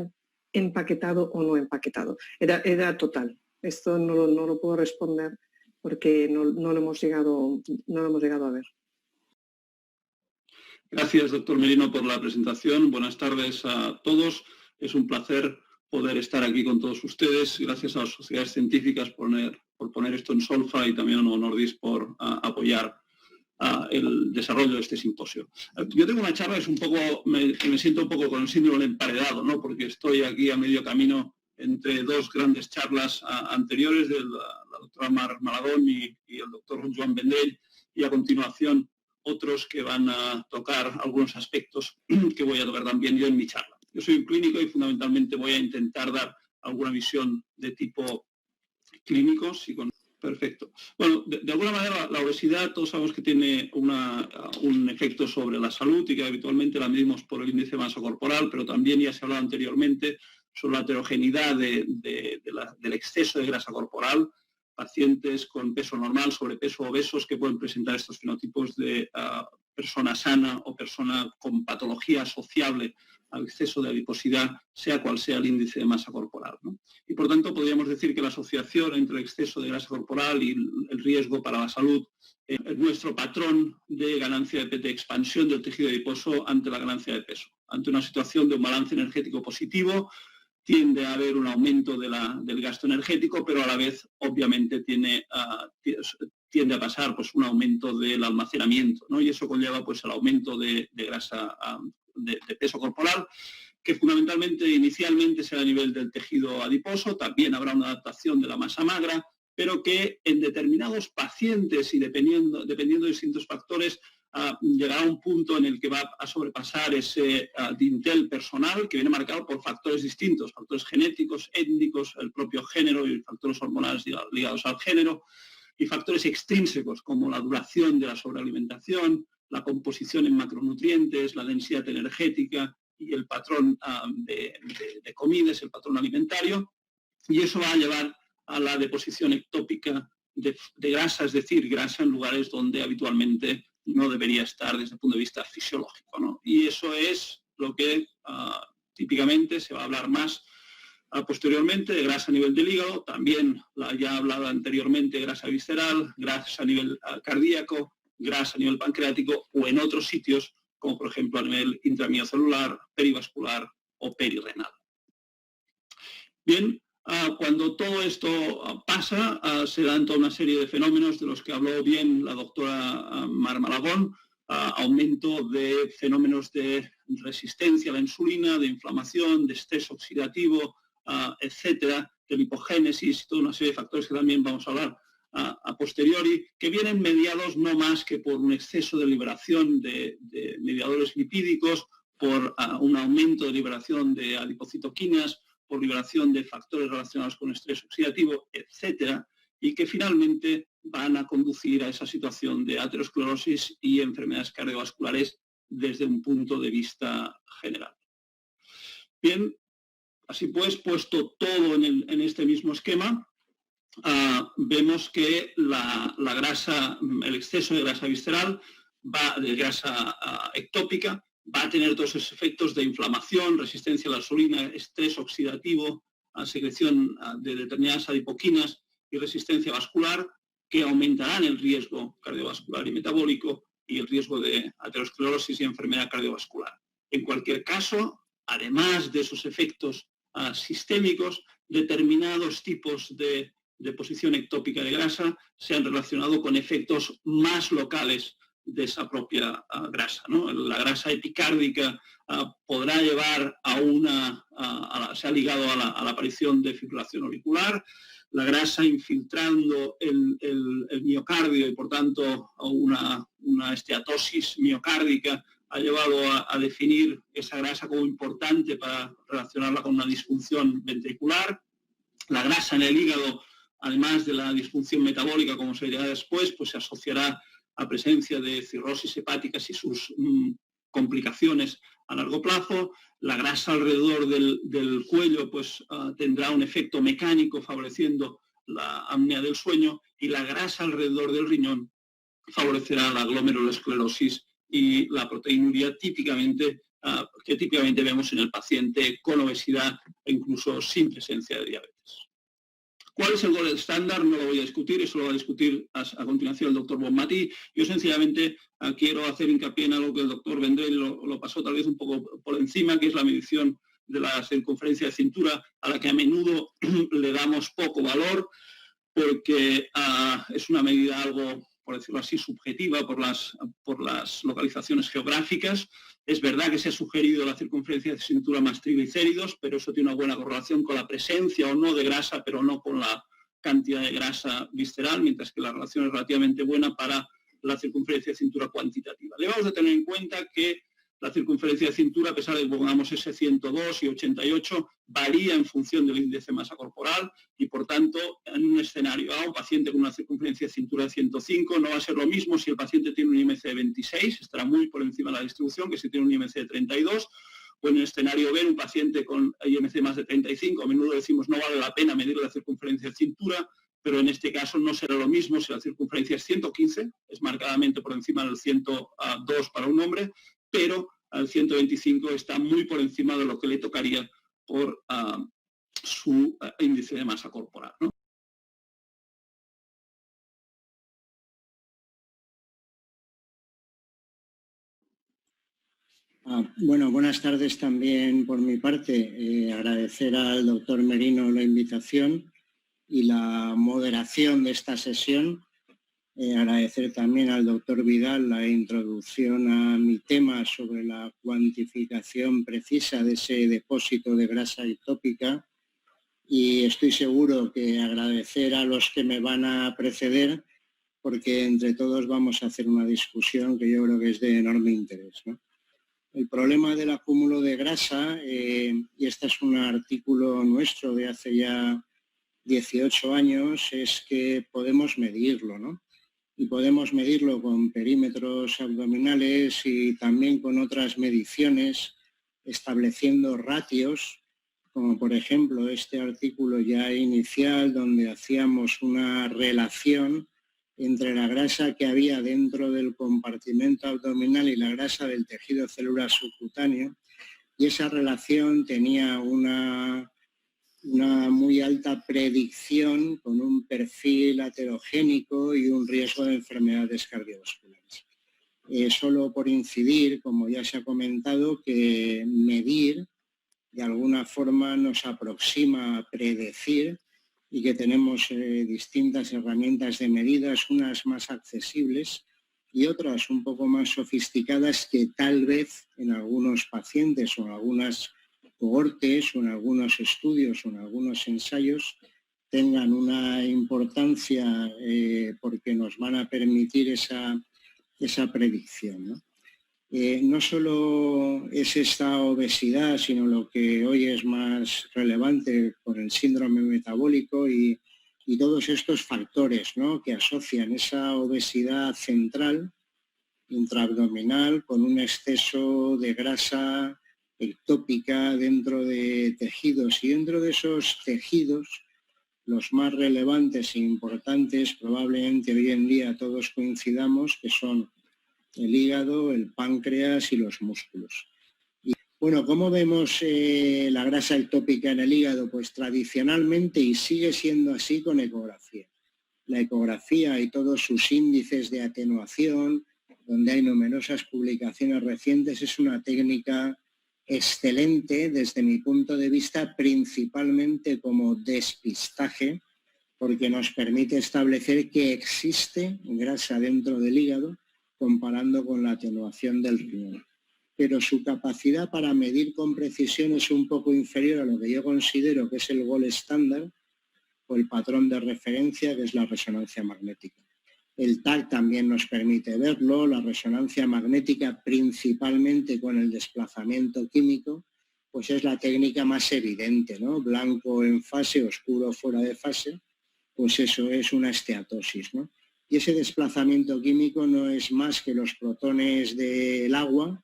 F: empaquetado o no empaquetado. Era total. Esto no lo puedo responder porque no lo hemos llegado a ver.
H: Gracias, doctor Merino, por la presentación. Buenas tardes a todos. Es un placer poder estar aquí con todos ustedes. Gracias a las sociedades científicas por poner esto en solfa y también a Nordis por apoyar el desarrollo de este simposio. Yo tengo una charla, me siento un poco con el síndrome del emparedado, ¿no? Porque estoy aquí a medio camino entre dos grandes charlas anteriores de la doctora Marc Malagón y el doctor Joan Vendrell, y a continuación otros que van a tocar algunos aspectos que voy a tocar también yo en mi charla. Yo soy un clínico y fundamentalmente voy a intentar dar alguna visión de tipo clínico. Perfecto. Bueno, de alguna manera la obesidad todos sabemos que tiene un efecto sobre la salud y que habitualmente la medimos por el índice de masa corporal, pero también ya se ha hablado anteriormente sobre la heterogeneidad del exceso de grasa corporal, pacientes con peso normal, sobrepeso, obesos, que pueden presentar estos fenotipos de persona sana o persona con patología asociable al exceso de adiposidad, sea cual sea el índice de masa corporal, ¿no? Y por tanto podríamos decir que la asociación entre el exceso de grasa corporal y el riesgo para la salud es nuestro patrón de ganancia de peso, de expansión del tejido adiposo ante la ganancia de peso. Ante una situación de un balance energético positivo, tiende a haber un aumento del gasto energético, pero a la vez, obviamente, tiende a pasar pues, un aumento del almacenamiento, ¿no? Y eso conlleva pues, el aumento de grasa, de peso corporal, que fundamentalmente, inicialmente, será a nivel del tejido adiposo. También habrá una adaptación de la masa magra, pero que en determinados pacientes y dependiendo de distintos factores, llegará a un punto en el que va a sobrepasar ese dintel personal que viene marcado por factores distintos, factores genéticos, étnicos, el propio género y factores hormonales ligados al género, y factores extrínsecos como la duración de la sobrealimentación, la composición en macronutrientes, la densidad energética y el patrón de comidas, el patrón alimentario, y eso va a llevar a la deposición ectópica de grasa, es decir, grasa en lugares donde habitualmente no debería estar desde el punto de vista fisiológico, ¿no? Y eso es lo que típicamente se va a hablar más posteriormente de grasa a nivel del hígado, también la ya hablada anteriormente grasa visceral, grasa a nivel cardíaco, grasa a nivel pancreático o en otros sitios, como por ejemplo a nivel intramiocelular, perivascular o perirrenal. Bien, cuando todo esto pasa, se dan toda una serie de fenómenos de los que habló bien la doctora Mar Malagón, aumento de fenómenos de resistencia a la insulina, de inflamación, de estrés oxidativo, etcétera, de lipogénesis, toda una serie de factores que también vamos a hablar a posteriori, que vienen mediados no más que por un exceso de liberación de mediadores lipídicos, por un aumento de liberación de adipocitoquinas, por liberación de factores relacionados con estrés oxidativo, etcétera, y que finalmente van a conducir a esa situación de aterosclerosis y enfermedades cardiovasculares desde un punto de vista general. Bien, así pues, puesto todo en este mismo esquema, vemos que la grasa, el exceso de grasa visceral, de grasa ectópica, va a tener todos esos efectos de inflamación, resistencia a la insulina, estrés oxidativo, secreción de determinadas adipoquinas y resistencia vascular, que aumentarán el riesgo cardiovascular y metabólico y el riesgo de aterosclerosis y enfermedad cardiovascular. En cualquier caso, además de esos efectos sistémicos, determinados tipos de deposición ectópica de grasa se han relacionado con efectos más locales de esa propia grasa, ¿no? La grasa epicárdica podrá llevar se ha ligado a la aparición de fibrilación auricular, la grasa infiltrando el miocardio y por tanto a una esteatosis miocárdica ha llevado a definir esa grasa como importante para relacionarla con una disfunción ventricular. La grasa en el hígado, además de la disfunción metabólica, como se dirá después, pues se asociará a presencia de cirrosis hepáticas y sus complicaciones a largo plazo. La grasa alrededor del cuello pues, tendrá un efecto mecánico favoreciendo la apnea del sueño, y la grasa alrededor del riñón favorecerá la glomerulosclerosis y la proteinuria que típicamente vemos en el paciente con obesidad e incluso sin presencia de diabetes. ¿Cuál es el gold estándar? No lo voy a discutir, eso lo va a discutir a continuación el doctor Bonmatí. Yo sencillamente quiero hacer hincapié en algo que el doctor Vendrell lo pasó tal vez un poco por encima, que es la medición de la circunferencia de cintura, a la que a menudo le damos poco valor, porque es una medida algo, por decirlo así, subjetiva por las localizaciones geográficas. Es verdad que se ha sugerido la circunferencia de cintura más triglicéridos, pero eso tiene una buena correlación con la presencia o no de grasa, pero no con la cantidad de grasa visceral, mientras que la relación es relativamente buena para la circunferencia de cintura cuantitativa. Debemos de tener en cuenta que la circunferencia de cintura, a pesar de que pongamos ese 102 y 88, varía en función del índice de masa corporal y, por tanto, en un escenario A, un paciente con una circunferencia de cintura de 105 no va a ser lo mismo si el paciente tiene un IMC de 26, estará muy por encima de la distribución que si tiene un IMC de 32, o en el escenario B, un paciente con IMC más de 35, a menudo decimos no vale la pena medir la circunferencia de cintura, pero en este caso no será lo mismo si la circunferencia es 115, es marcadamente por encima del 102 para un hombre, pero al 125 está muy por encima de lo que le tocaría por su índice de masa corporal, ¿no?
I: Bueno, buenas tardes también por mi parte. Agradecer al doctor Merino la invitación y la moderación de esta sesión. Agradecer también al doctor Vidal la introducción a mi tema sobre la cuantificación precisa de ese depósito de grasa ectópica. Y estoy seguro que agradecer a los que me van a preceder, porque entre todos vamos a hacer una discusión que yo creo que es de enorme interés, ¿no? El problema del acúmulo de grasa, y este es un artículo nuestro de hace ya 18 años, es que podemos medirlo, ¿no? Y podemos medirlo con perímetros abdominales y también con otras mediciones, estableciendo ratios, como por ejemplo este artículo ya inicial, donde hacíamos una relación entre la grasa que había dentro del compartimento abdominal y la grasa del tejido celular subcutáneo, y esa relación tenía una muy alta predicción con un perfil aterogénico y un riesgo de enfermedades cardiovasculares. Solo por incidir, como ya se ha comentado, que medir de alguna forma nos aproxima a predecir, y que tenemos distintas herramientas de medidas, unas más accesibles y otras un poco más sofisticadas, que tal vez en algunos pacientes o en algunas cohortes o en algunos estudios o en algunos ensayos tengan una importancia porque nos van a permitir esa predicción, ¿no? No solo es esta obesidad, sino lo que hoy es más relevante con el síndrome metabólico y todos estos factores, ¿no?, que asocian esa obesidad central, intraabdominal, con un exceso de grasa ectópica dentro de tejidos. Y dentro de esos tejidos, los más relevantes e importantes, probablemente hoy en día todos coincidamos, que son el hígado, el páncreas y los músculos. Y, bueno, ¿cómo vemos la grasa ectópica en el hígado? Pues tradicionalmente, y sigue siendo así, con ecografía. La ecografía y todos sus índices de atenuación, donde hay numerosas publicaciones recientes, es una técnica excelente desde mi punto de vista, principalmente como despistaje, porque nos permite establecer que existe grasa dentro del hígado, comparando con la atenuación del riñón. Pero su capacidad para medir con precisión es un poco inferior a lo que yo considero que es el gold estándar o el patrón de referencia, que es la resonancia magnética. El TAC también nos permite verlo, la resonancia magnética principalmente con el desplazamiento químico, pues es la técnica más evidente, ¿no? Blanco en fase, oscuro fuera de fase, pues eso es una esteatosis, ¿no? Y ese desplazamiento químico no es más que los protones del agua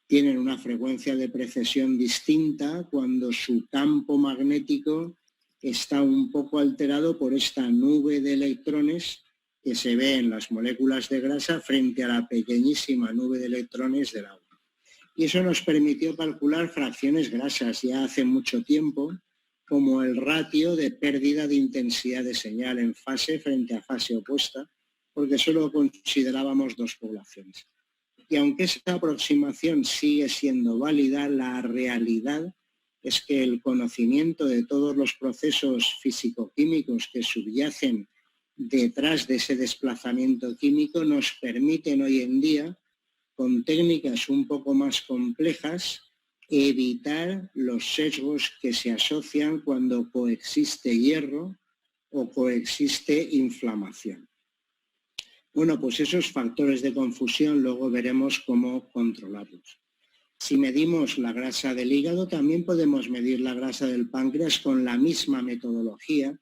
I: tienen una frecuencia de precesión distinta cuando su campo magnético está un poco alterado por esta nube de electrones que se ve en las moléculas de grasa frente a la pequeñísima nube de electrones del agua. Y eso nos permitió calcular fracciones grasas ya hace mucho tiempo, como el ratio de pérdida de intensidad de señal en fase frente a fase opuesta, porque solo considerábamos dos poblaciones. Y aunque esa aproximación sigue siendo válida, la realidad es que el conocimiento de todos los procesos físico-químicos que subyacen detrás de ese desplazamiento químico nos permiten hoy en día, con técnicas un poco más complejas, evitar los sesgos que se asocian cuando coexiste hierro o coexiste inflamación. Bueno, pues esos factores de confusión luego veremos cómo controlarlos. Si medimos la grasa del hígado, también podemos medir la grasa del páncreas con la misma metodología.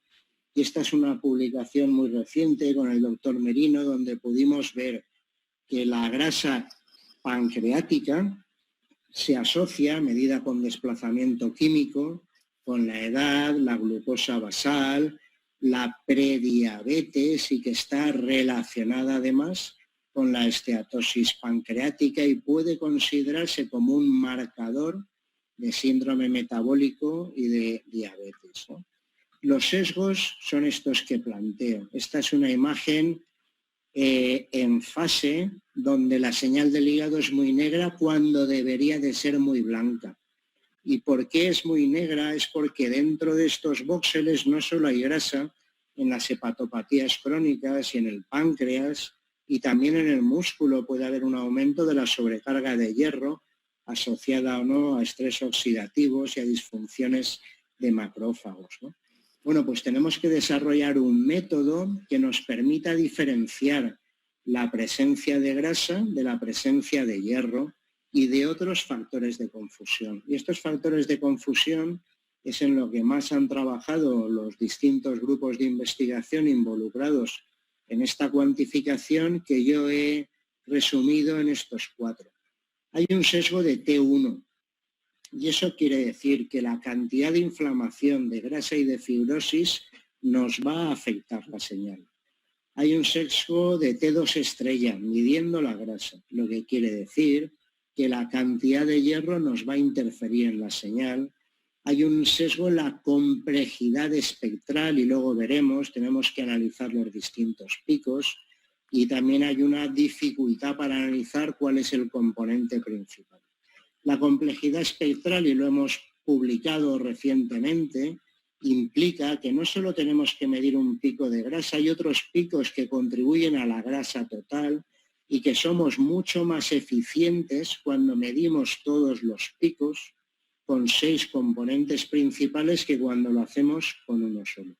I: Y esta es una publicación muy reciente con el doctor Merino, donde pudimos ver que la grasa pancreática se asocia, medida con desplazamiento químico, con la edad, la glucosa basal, la prediabetes, y que está relacionada además con la esteatosis pancreática y puede considerarse como un marcador de síndrome metabólico y de diabetes, ¿no? Los sesgos son estos que planteo. Esta es una imagen en fase donde la señal del hígado es muy negra cuando debería de ser muy blanca. ¿Y por qué es muy negra? Es porque dentro de estos vóxeles no solo hay grasa, en las hepatopatías crónicas y en el páncreas, y también en el músculo puede haber un aumento de la sobrecarga de hierro asociada o no a estrés oxidativos y a disfunciones de macrófagos, ¿no? Bueno, pues tenemos que desarrollar un método que nos permita diferenciar la presencia de grasa de la presencia de hierro y de otros factores de confusión. Y estos factores de confusión es en lo que más han trabajado los distintos grupos de investigación involucrados en esta cuantificación, que yo he resumido en estos 4. Hay un sesgo de T1, y eso quiere decir que la cantidad de inflamación, de grasa y de fibrosis nos va a afectar la señal. Hay un sesgo de T2 estrella, midiendo la grasa, lo que quiere decir que la cantidad de hierro nos va a interferir en la señal. Hay un sesgo en la complejidad espectral y luego veremos, tenemos que analizar los distintos picos, y también hay una dificultad para analizar cuál es el componente principal. La complejidad espectral, y lo hemos publicado recientemente, implica que no solo tenemos que medir un pico de grasa, hay otros picos que contribuyen a la grasa total y que somos mucho más eficientes cuando medimos todos los picos con 6 componentes principales que cuando lo hacemos con uno solo.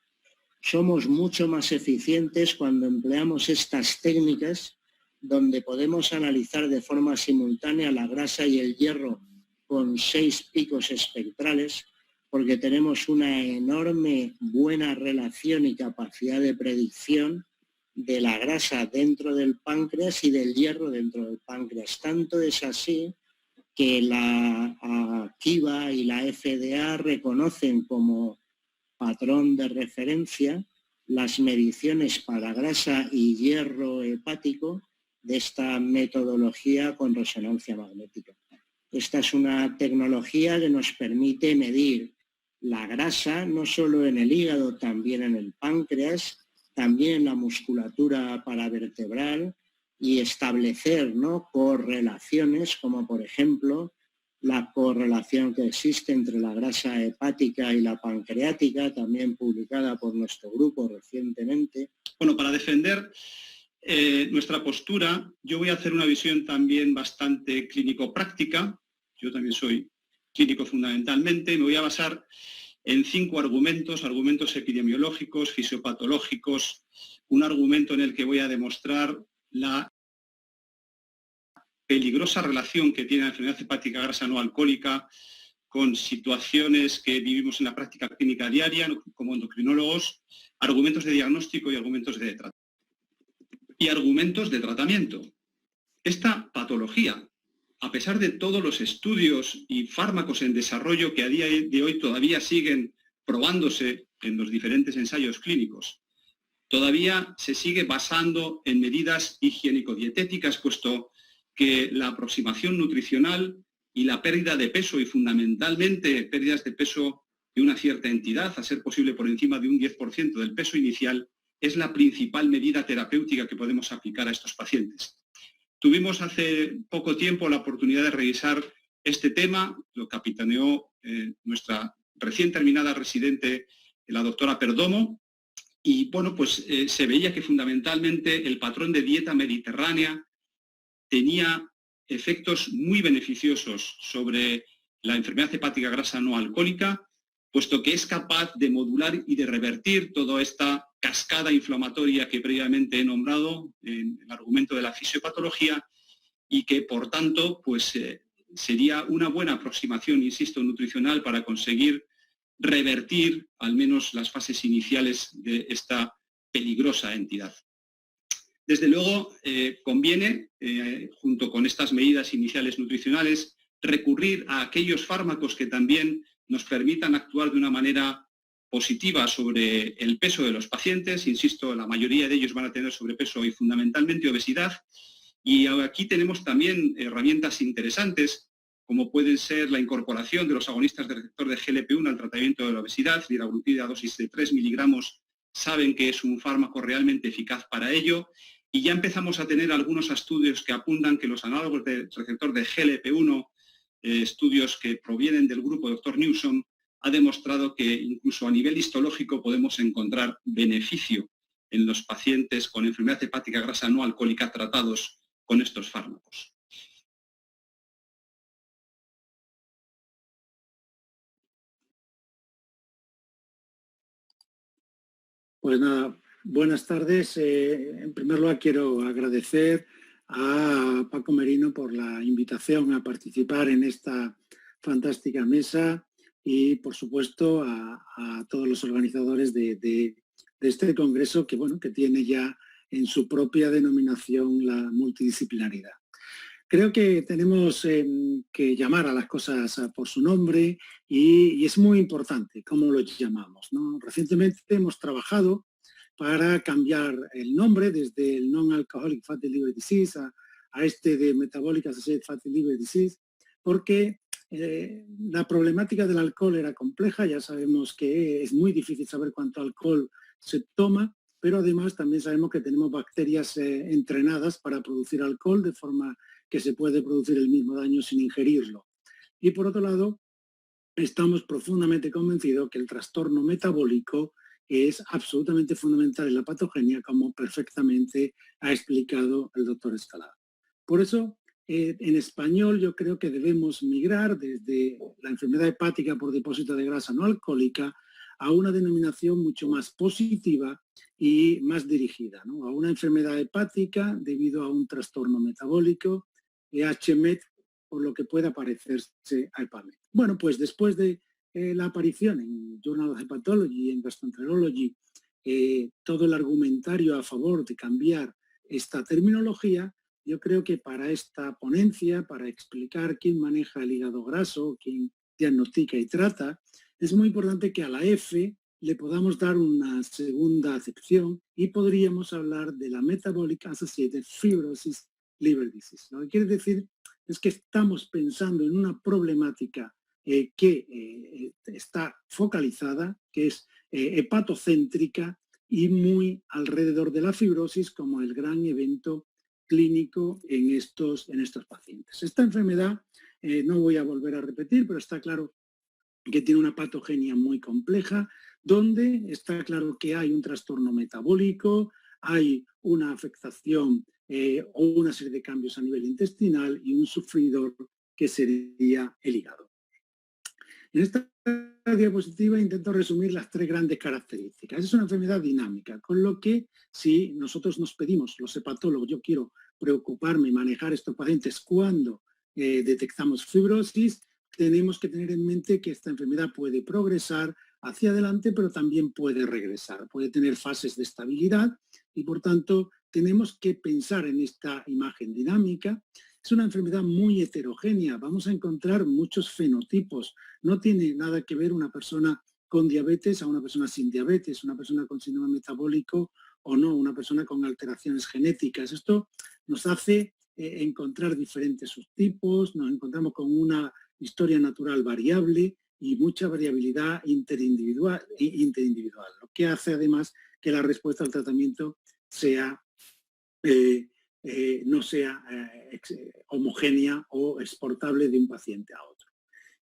I: Somos mucho más eficientes cuando empleamos estas técnicas donde podemos analizar de forma simultánea la grasa y el hierro con 6 picos espectrales, porque tenemos una enorme buena relación y capacidad de predicción de la grasa dentro del páncreas y del hierro dentro del páncreas. Tanto es así que la KIVA y la FDA reconocen como patrón de referencia las mediciones para grasa y hierro hepático de esta metodología con resonancia magnética. Esta es una tecnología que nos permite medir la grasa no solo en el hígado, también en el páncreas, también en la musculatura paravertebral, y establecer, ¿no?, correlaciones, como por ejemplo la correlación que existe entre la grasa hepática y la pancreática, también publicada por nuestro grupo recientemente.
H: Bueno, para defender nuestra postura, yo voy a hacer una visión también bastante clínico-práctica. Yo también soy clínico fundamentalmente. Me voy a basar en 5 argumentos epidemiológicos, fisiopatológicos, un argumento en el que voy a demostrar la peligrosa relación que tiene la enfermedad hepática grasa no alcohólica con situaciones que vivimos en la práctica clínica diaria como endocrinólogos, argumentos de diagnóstico y argumentos de tratamiento. Esta patología, a pesar de todos los estudios y fármacos en desarrollo que a día de hoy todavía siguen probándose en los diferentes ensayos clínicos, todavía se sigue basando en medidas higiénico-dietéticas, puesto que la aproximación nutricional y la pérdida de peso, y fundamentalmente pérdidas de peso de una cierta entidad, a ser posible por encima de un 10% del peso inicial, es la principal medida terapéutica que podemos aplicar a estos pacientes. Tuvimos hace poco tiempo la oportunidad de revisar este tema, lo capitaneó nuestra recién terminada residente, la doctora Perdomo, y bueno, pues se veía que fundamentalmente el patrón de dieta mediterránea tenía efectos muy beneficiosos sobre la enfermedad hepática grasa no alcohólica, puesto que es capaz de modular y de revertir toda esta cascada inflamatoria que previamente he nombrado en el argumento de la fisiopatología, y que por tanto pues, sería una buena aproximación, insisto, nutricional para conseguir revertir al menos las fases iniciales de esta peligrosa entidad. Desde luego, conviene, junto con estas medidas iniciales nutricionales,
J: recurrir a aquellos fármacos que también nos permitan actuar de una manera positiva sobre el peso de los pacientes. Insisto, la mayoría de ellos van a tener sobrepeso y fundamentalmente obesidad. Y aquí tenemos también herramientas interesantes, como pueden ser la incorporación de los agonistas del receptor de GLP-1 al tratamiento de la obesidad. Liraglutida a dosis de 3 miligramos saben que es un fármaco realmente eficaz para ello. Y ya empezamos a tener algunos estudios que apuntan que los análogos del receptor de GLP-1, estudios que provienen del grupo Dr. Newsom, ha demostrado que incluso a nivel histológico podemos encontrar beneficio en los pacientes con enfermedad hepática grasa no alcohólica tratados con estos fármacos.
K: Pues nada, buenas tardes. En primer lugar quiero agradecer a Paco Merino por la invitación a participar en esta fantástica mesa y, por supuesto, a todos los organizadores de este congreso que, bueno, que tiene ya en su propia denominación la multidisciplinaridad. Creo que tenemos que llamar a las cosas por su nombre y es muy importante cómo lo llamamos, ¿no? Recientemente hemos trabajado para cambiar el nombre desde el Non-Alcoholic Fatty Liver Disease a este de Metabolic Associated Fatty Liver Disease, porque la problemática del alcohol era compleja. Ya sabemos que es muy difícil saber cuánto alcohol se toma, pero además también sabemos que tenemos bacterias entrenadas para producir alcohol, de forma que se puede producir el mismo daño sin ingerirlo. Y por otro lado, estamos profundamente convencidos que el trastorno metabólico es absolutamente fundamental en la patogenia, como perfectamente ha explicado el doctor Escalada. Por eso, en español yo creo que debemos migrar desde la enfermedad hepática por depósito de grasa no alcohólica a una denominación mucho más positiva y más dirigida, ¿no? A una enfermedad hepática debido a un trastorno metabólico, HMET, por lo que pueda parecerse a HEPAMET. Bueno, pues después de la aparición en Journal of Hepatology y en Gastroenterology, todo el argumentario a favor de cambiar esta terminología, yo creo que para esta ponencia, para explicar quién maneja el hígado graso, quién diagnostica y trata, es muy importante que a la F le podamos dar una segunda acepción y podríamos hablar de la Metabolic Associated Fibrosis Liver Disease. Lo que quiere decir es que estamos pensando en una problemática que está focalizada, que es hepatocéntrica y muy alrededor de la fibrosis como el gran evento clínico en estos pacientes. Esta enfermedad, no voy a volver a repetir, pero está claro que tiene una patogenia muy compleja, donde está claro que hay un trastorno metabólico, hay una afectación o una serie de cambios a nivel intestinal y un sufridor que sería el hígado. En esta diapositiva intento resumir las tres grandes características. Es una enfermedad dinámica, con lo que si nosotros nos pedimos, los hepatólogos, yo quiero preocuparme y manejar estos pacientes cuando detectamos fibrosis, tenemos que tener en mente que esta enfermedad puede progresar hacia adelante, pero también puede regresar, puede tener fases de estabilidad y, por tanto, tenemos que pensar en esta imagen dinámica. Es una enfermedad muy heterogénea, vamos a encontrar muchos fenotipos. No tiene nada que ver una persona con diabetes a una persona sin diabetes, una persona con síndrome metabólico o no, una persona con alteraciones genéticas. Esto nos hace encontrar diferentes subtipos, nos encontramos con una historia natural variable y mucha variabilidad interindividual, lo que hace además que la respuesta al tratamiento sea, no sea homogénea o exportable de un paciente a otro.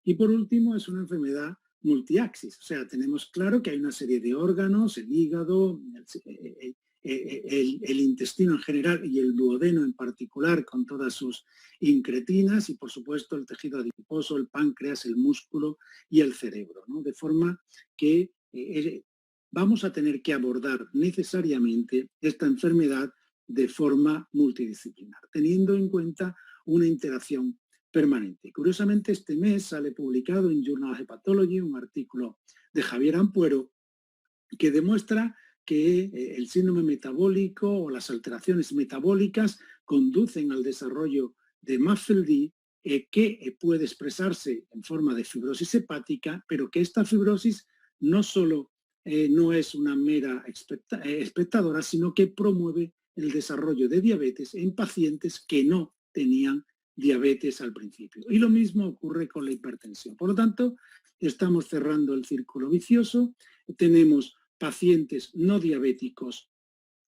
K: Y por último, es una enfermedad multiaxis, o sea, tenemos claro que hay una serie de órganos, el hígado, el intestino en general y el duodeno en particular con todas sus incretinas y por supuesto el tejido adiposo, el páncreas, el músculo y el cerebro, ¿no? De forma que vamos a tener que abordar necesariamente esta enfermedad de forma multidisciplinar, teniendo en cuenta una interacción permanente. Curiosamente, este mes sale publicado en Journal of Hepatology un artículo de Javier Ampuero que demuestra que el síndrome metabólico o las alteraciones metabólicas conducen al desarrollo de MASLD que puede expresarse en forma de fibrosis hepática, pero que esta fibrosis no solo no es una mera espectadora, sino que promueve el desarrollo de diabetes en pacientes que no tenían diabetes al principio. Y lo mismo ocurre con la hipertensión. Por lo tanto, estamos cerrando el círculo vicioso. Tenemos pacientes no diabéticos,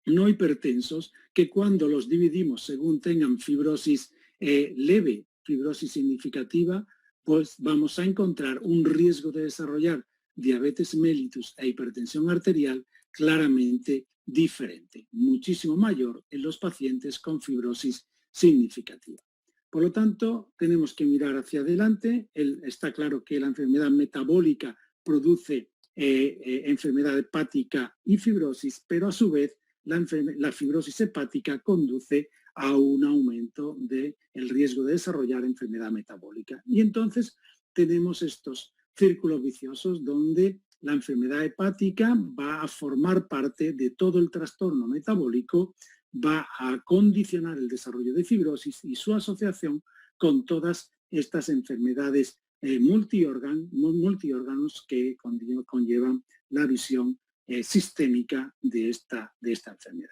K: no hipertensos, que cuando los dividimos según tengan fibrosis leve, fibrosis significativa, pues vamos a encontrar un riesgo de desarrollar diabetes mellitus e hipertensión arterial claramente diferente, muchísimo mayor en los pacientes con fibrosis significativa. Por lo tanto, tenemos que mirar hacia adelante. Está claro que la enfermedad metabólica produce enfermedad hepática y fibrosis, pero a su vez la fibrosis hepática conduce a un aumento del riesgo de desarrollar enfermedad metabólica. Y entonces tenemos estos círculos viciosos donde la enfermedad hepática va a formar parte de todo el trastorno metabólico, va a condicionar el desarrollo de fibrosis y su asociación con todas estas enfermedades multiórganos que conllevan la visión sistémica de esta enfermedad.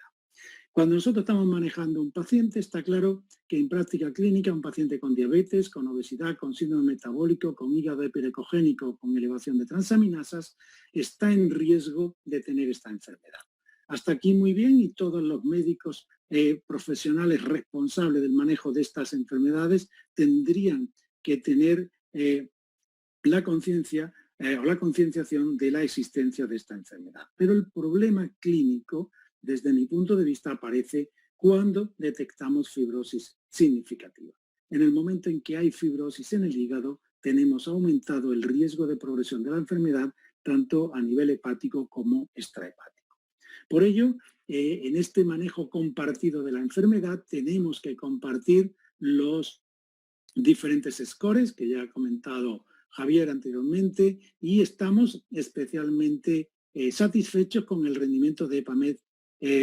K: Cuando nosotros estamos manejando un paciente, está claro que en práctica clínica un paciente con diabetes, con obesidad, con síndrome metabólico, con hígado hiperecogénico, con elevación de transaminasas, está en riesgo de tener esta enfermedad. Hasta aquí muy bien, y todos los médicos profesionales responsables del manejo de estas enfermedades tendrían que tener la conciencia o la concienciación de la existencia de esta enfermedad. Pero el problema clínico, desde mi punto de vista, aparece cuando detectamos fibrosis significativa. En el momento en que hay fibrosis en el hígado, tenemos aumentado el riesgo de progresión de la enfermedad, tanto a nivel hepático como extrahepático. Por ello, en este manejo compartido de la enfermedad, tenemos que compartir los diferentes scores que ya ha comentado Javier anteriormente, y estamos especialmente satisfechos con el rendimiento de EPAMED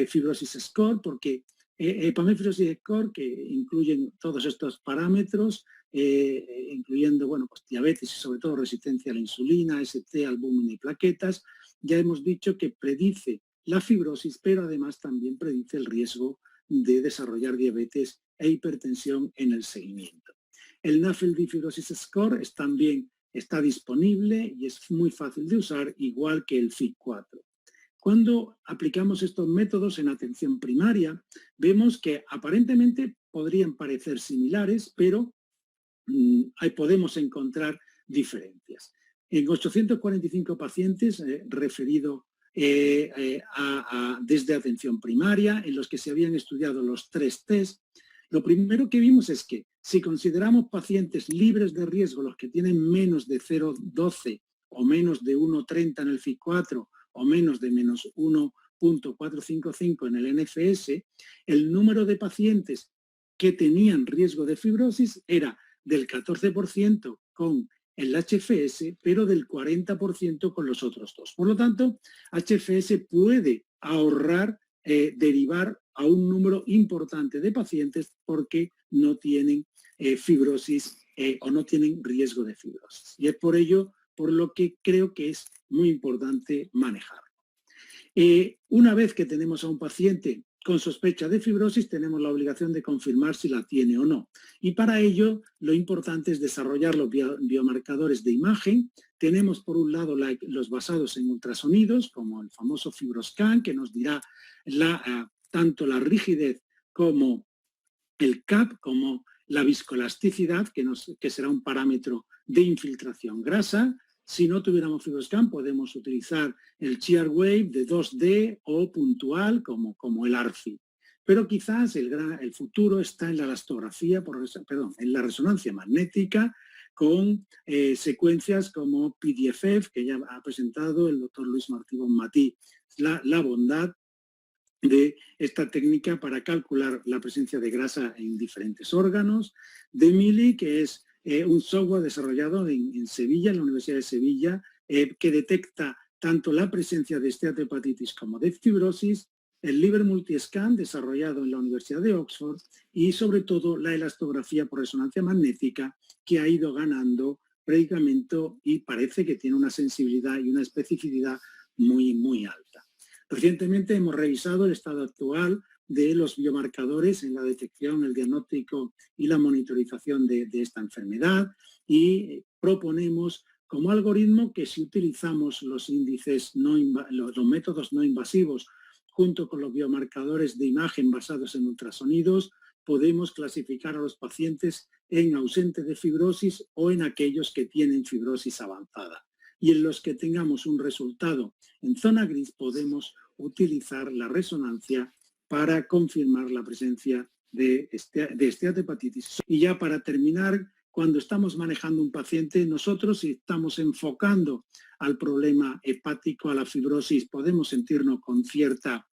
K: Fibrosis Score, porque EPAMED Fibrosis Score, que incluyen todos estos parámetros, incluyendo pues, diabetes y sobre todo resistencia a la insulina, ST, albúmina y plaquetas, ya hemos dicho que predice la fibrosis, pero además también predice el riesgo de desarrollar diabetes e hipertensión en el seguimiento. El NAFLD Fibrosis Score también está disponible y es muy fácil de usar, igual que el FIG4. Cuando aplicamos estos métodos en atención primaria, vemos que aparentemente podrían parecer similares, pero ahí podemos encontrar diferencias. En 845 pacientes referido desde atención primaria, en los que se habían estudiado los 3 test, lo primero que vimos es que si consideramos pacientes libres de riesgo, los que tienen menos de 0,12 o menos de 1,30 en el FIG4 o menos de menos 1,455 en el NFS, el número de pacientes que tenían riesgo de fibrosis era del 14% con el HFS, pero del 40% con los otros dos. Por lo tanto, HFS puede ahorrar, derivar a un número importante de pacientes porque no tienen fibrosis o no tienen riesgo de fibrosis. Y es por ello por lo que creo que es muy importante manejarlo. Una vez que tenemos a un paciente con sospecha de fibrosis, tenemos la obligación de confirmar si la tiene o no. Y para ello, lo importante es desarrollar los biomarcadores de imagen. Tenemos, por un lado, los basados en ultrasonidos, como el famoso FibroScan, que nos dirá tanto la rigidez como el CAP, como la viscoelasticidad, que será un parámetro de infiltración grasa. Si no tuviéramos FibroScan, podemos utilizar el Shear Wave de 2D o puntual como el ARFI. Pero quizás el futuro está en la elastografía, en la resonancia magnética, con secuencias como PDFF, que ya ha presentado el doctor Luis Martí Bonmatí, la bondad de esta técnica para calcular la presencia de grasa en diferentes órganos, de Mili, que es un software desarrollado en Sevilla, en la Universidad de Sevilla, que detecta tanto la presencia de esteatohepatitis como de fibrosis, el Liver Multiscan desarrollado en la Universidad de Oxford y sobre todo la elastografía por resonancia magnética, que ha ido ganando predicamento y parece que tiene una sensibilidad y una especificidad muy, muy alta. Recientemente hemos revisado el estado actual de los biomarcadores en la detección, el diagnóstico y la monitorización de esta enfermedad y proponemos como algoritmo que si utilizamos los índices, los métodos no invasivos junto con los biomarcadores de imagen basados en ultrasonidos, podemos clasificar a los pacientes en ausentes de fibrosis o en aquellos que tienen fibrosis avanzada. Y en los que tengamos un resultado en zona gris podemos utilizar la resonancia para confirmar la presencia de esteatohepatitis. Y ya para terminar, cuando estamos manejando un paciente, nosotros si estamos enfocando al problema hepático, a la fibrosis, podemos sentirnos con cierta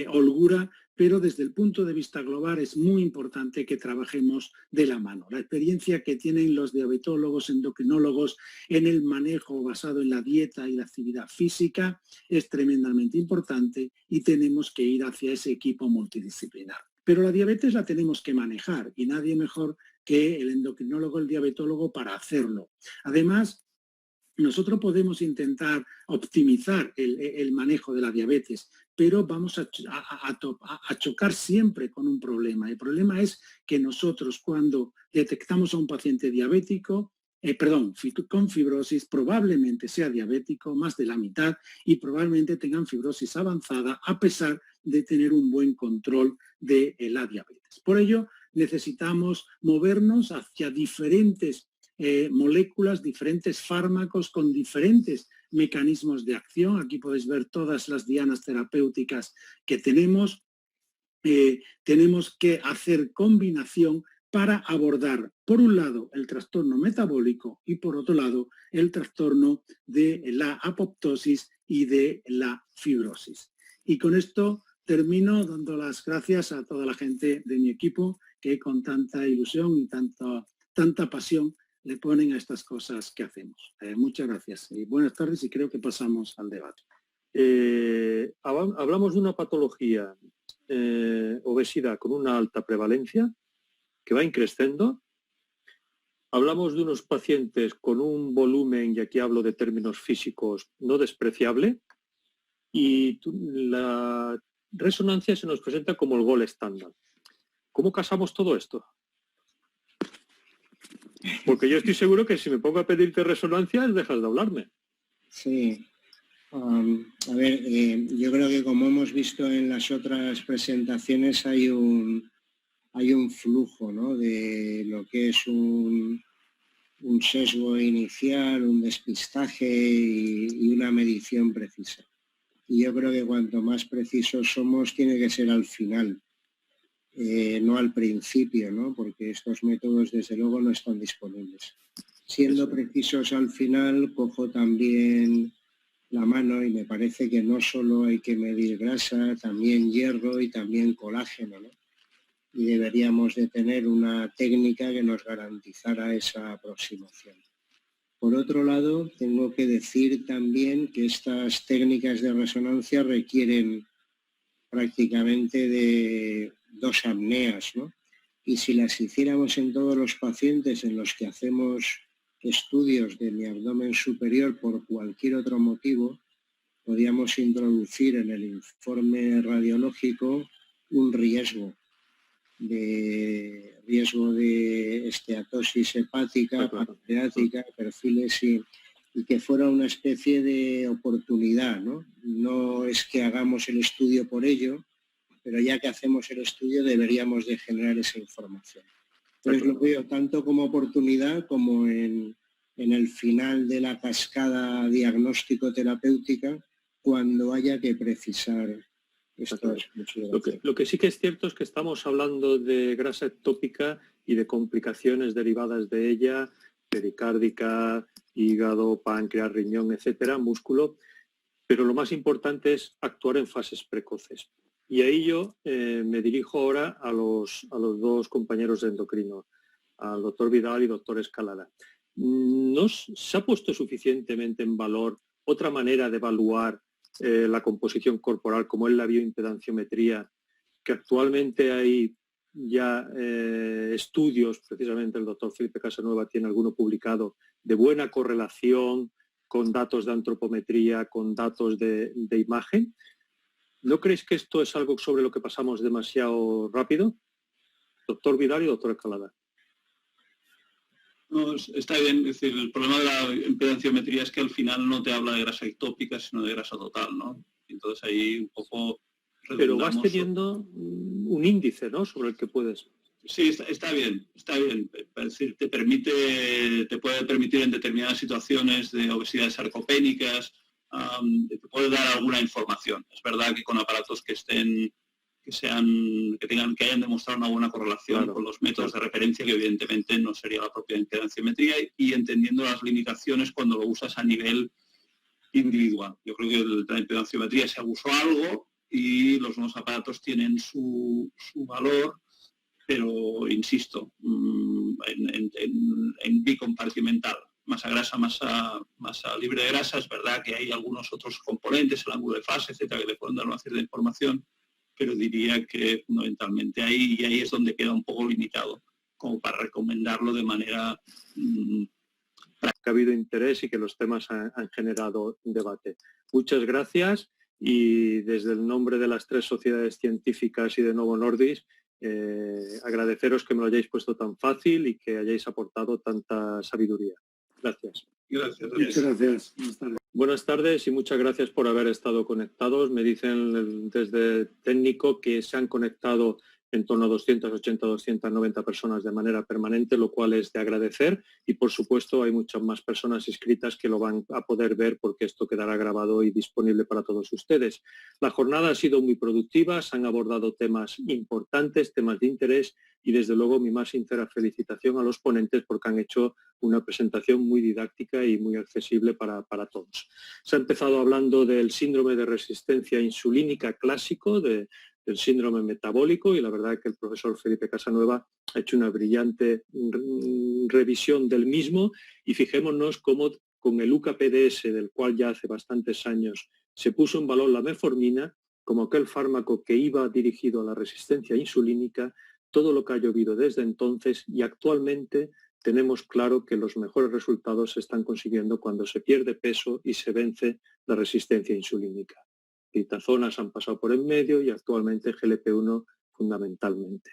K: holgura, pero desde el punto de vista global es muy importante que trabajemos de la mano. La experiencia que tienen los diabetólogos, endocrinólogos en el manejo basado en la dieta y la actividad física es tremendamente importante y tenemos que ir hacia ese equipo multidisciplinar. Pero la diabetes la tenemos que manejar y nadie mejor que el endocrinólogo, el diabetólogo para hacerlo. Además, nosotros podemos intentar optimizar el manejo de la diabetes, pero vamos a chocar siempre con un problema. El problema es que nosotros cuando detectamos a un paciente diabético, con fibrosis, probablemente sea diabético, más de la mitad, y probablemente tengan fibrosis avanzada a pesar de tener un buen control de la diabetes. Por ello, necesitamos movernos hacia diferentes moléculas, diferentes fármacos con diferentes mecanismos de acción. Aquí podéis ver todas las dianas terapéuticas que tenemos. Tenemos que hacer combinación para abordar, por un lado, el trastorno metabólico y, por otro lado, el trastorno de la apoptosis y de la fibrosis. Y con esto termino dando las gracias a toda la gente de mi equipo que con tanta ilusión y tanta pasión le ponen a estas cosas que hacemos. Muchas gracias y buenas tardes y creo que pasamos al debate.
L: Hablamos de una patología, obesidad con una alta prevalencia, que va increciendo. Hablamos de unos pacientes con un volumen, y aquí hablo de términos físicos, no despreciable, y la resonancia se nos presenta como el gol estándar. ¿Cómo casamos todo esto? Porque yo estoy seguro que si me pongo a pedirte resonancias, dejas de hablarme.
I: Sí. A ver, yo creo que como hemos visto en las otras presentaciones hay un flujo, ¿no?, de lo que es un sesgo inicial, un despistaje y una medición precisa. Y yo creo que cuanto más precisos somos, tiene que ser al final. No al principio, ¿no?, porque estos métodos desde luego no están disponibles. Siendo precisos al final, cojo también la mano y me parece que no solo hay que medir grasa, también hierro y también colágeno, ¿no? Y deberíamos de tener una técnica que nos garantizara esa aproximación. Por otro lado, tengo que decir también que estas técnicas de resonancia requieren prácticamente de 2 apneas, ¿no? Y si las hiciéramos en todos los pacientes en los que hacemos estudios de mi abdomen superior por cualquier otro motivo, podríamos introducir en el informe radiológico un riesgo de esteatosis hepática, pancreática, perfiles y que fuera una especie de oportunidad, ¿no? No es que hagamos el estudio por ello, pero ya que hacemos el estudio deberíamos de generar esa información. Entonces lo veo tanto como oportunidad como en el final de la cascada diagnóstico-terapéutica cuando haya que precisar estos.
L: Lo que sí que es cierto es que estamos hablando de grasa ectópica y de complicaciones derivadas de ella, pericárdica, hígado, páncreas, riñón, etcétera, músculo, pero lo más importante es actuar en fases precoces. Y ahí yo me dirijo ahora a los 2 compañeros de endocrino, al doctor Vidal y doctor Escalada. ¿Se ha puesto suficientemente en valor otra manera de evaluar la composición corporal, como es la bioimpedanciometría, que actualmente hay ya estudios, precisamente el doctor Felipe Casanueva tiene alguno publicado, de buena correlación con datos de antropometría, con datos de imagen. ¿No creéis que esto es algo sobre lo que pasamos demasiado rápido? Doctor Vidal y doctor Escalada.
H: No, está bien, es decir, el problema de la impedanciometría es que al final no te habla de grasa ectópica, sino de grasa total, ¿no? Entonces ahí un poco...
L: Pero vas teniendo un índice, ¿no?, sobre el que puedes...
H: Sí, está bien, está bien. Es decir, te puede permitir en determinadas situaciones de obesidades sarcopénicas, te puede dar alguna información. Es verdad que con aparatos que hayan demostrado una buena correlación con los métodos de referencia, que evidentemente no sería la propia impedanciometría, y entendiendo las limitaciones cuando lo usas a nivel individual. Yo creo que la impedanciometría se abusó algo y los nuevos aparatos tienen su valor, pero insisto, en bicompartimental. Masa grasa, masa libre de grasa, es verdad que hay algunos otros componentes, el ángulo de fase, etcétera, que le pueden dar una cierta información, pero diría que fundamentalmente ahí es donde queda un poco limitado, como para recomendarlo de manera...
L: que ha habido interés y que los temas han generado debate. Muchas gracias y desde el nombre de las 3 sociedades científicas y de Novo Nordisk, agradeceros que me lo hayáis puesto tan fácil y que hayáis aportado tanta sabiduría. Gracias.
H: Gracias.
K: Muchas gracias. Buenas tardes.
L: Buenas tardes y muchas gracias por haber estado conectados. Me dicen desde técnico que se han conectado en torno a 280, 290 personas de manera permanente, lo cual es de agradecer y por supuesto hay muchas más personas inscritas que lo van a poder ver porque esto quedará grabado y disponible para todos ustedes. La jornada ha sido muy productiva, se han abordado temas importantes, temas de interés y desde luego mi más sincera felicitación a los ponentes porque han hecho una presentación muy didáctica y muy accesible para todos. Se ha empezado hablando del síndrome de resistencia insulínica clásico, del síndrome metabólico y la verdad es que el profesor Felipe Casanueva ha hecho una brillante revisión del mismo y fijémonos cómo con el UKPDS, del cual ya hace bastantes años se puso en valor la metformina como aquel fármaco que iba dirigido a la resistencia insulínica, todo lo que ha llovido desde entonces y actualmente tenemos claro que los mejores resultados se están consiguiendo cuando se pierde peso y se vence la resistencia insulínica. Glitazonas han pasado por en medio y actualmente GLP-1 fundamentalmente.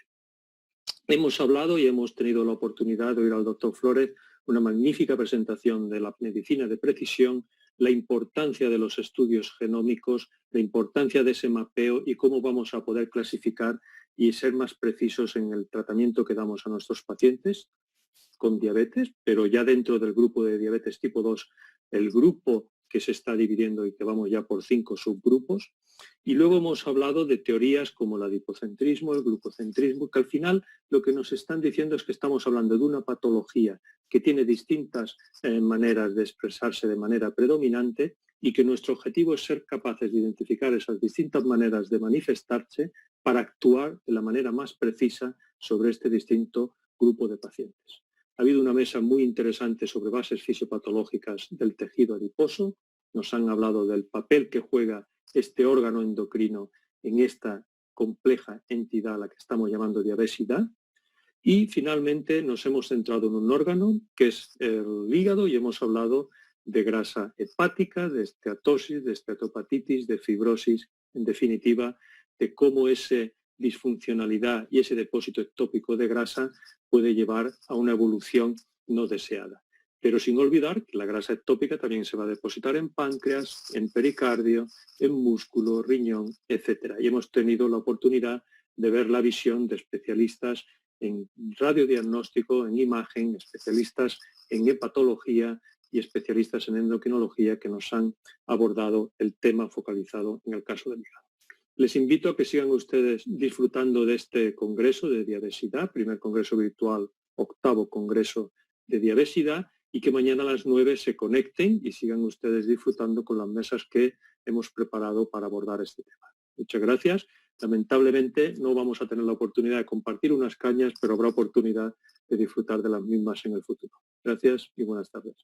L: Hemos hablado y hemos tenido la oportunidad de oír al doctor Flores una magnífica presentación de la medicina de precisión, la importancia de los estudios genómicos, la importancia de ese mapeo y cómo vamos a poder clasificar y ser más precisos en el tratamiento que damos a nuestros pacientes con diabetes, pero ya dentro del grupo de diabetes tipo 2, el grupo que se está dividiendo y que vamos ya por 5 subgrupos. Y luego hemos hablado de teorías como el adipocentrismo, el glucocentrismo, que al final lo que nos están diciendo es que estamos hablando de una patología que tiene distintas maneras de expresarse de manera predominante y que nuestro objetivo es ser capaces de identificar esas distintas maneras de manifestarse para actuar de la manera más precisa sobre este distinto grupo de pacientes. Ha habido una mesa muy interesante sobre bases fisiopatológicas del tejido adiposo. Nos han hablado del papel que juega este órgano endocrino en esta compleja entidad a la que estamos llamando diabesidad. Y finalmente nos hemos centrado en un órgano que es el hígado y hemos hablado de grasa hepática, de esteatosis, de esteatopatitis, de fibrosis, en definitiva, de cómo esa disfuncionalidad y ese depósito ectópico de grasa puede llevar a una evolución no deseada. Pero sin olvidar que la grasa ectópica también se va a depositar en páncreas, en pericardio, en músculo, riñón, etc. Y hemos tenido la oportunidad de ver la visión de especialistas en radiodiagnóstico, en imagen, especialistas en hepatología y especialistas en endocrinología que nos han abordado el tema focalizado en el caso del hígado. Les invito a que sigan ustedes disfrutando de este congreso de diabesidad, primer congreso virtual, 8º congreso de diabesidad, y que mañana a las 9 se conecten y sigan ustedes disfrutando con las mesas que hemos preparado para abordar este tema. Muchas gracias. Lamentablemente no vamos a tener la oportunidad de compartir unas cañas, pero habrá oportunidad de disfrutar de las mismas en el futuro. Gracias y buenas tardes.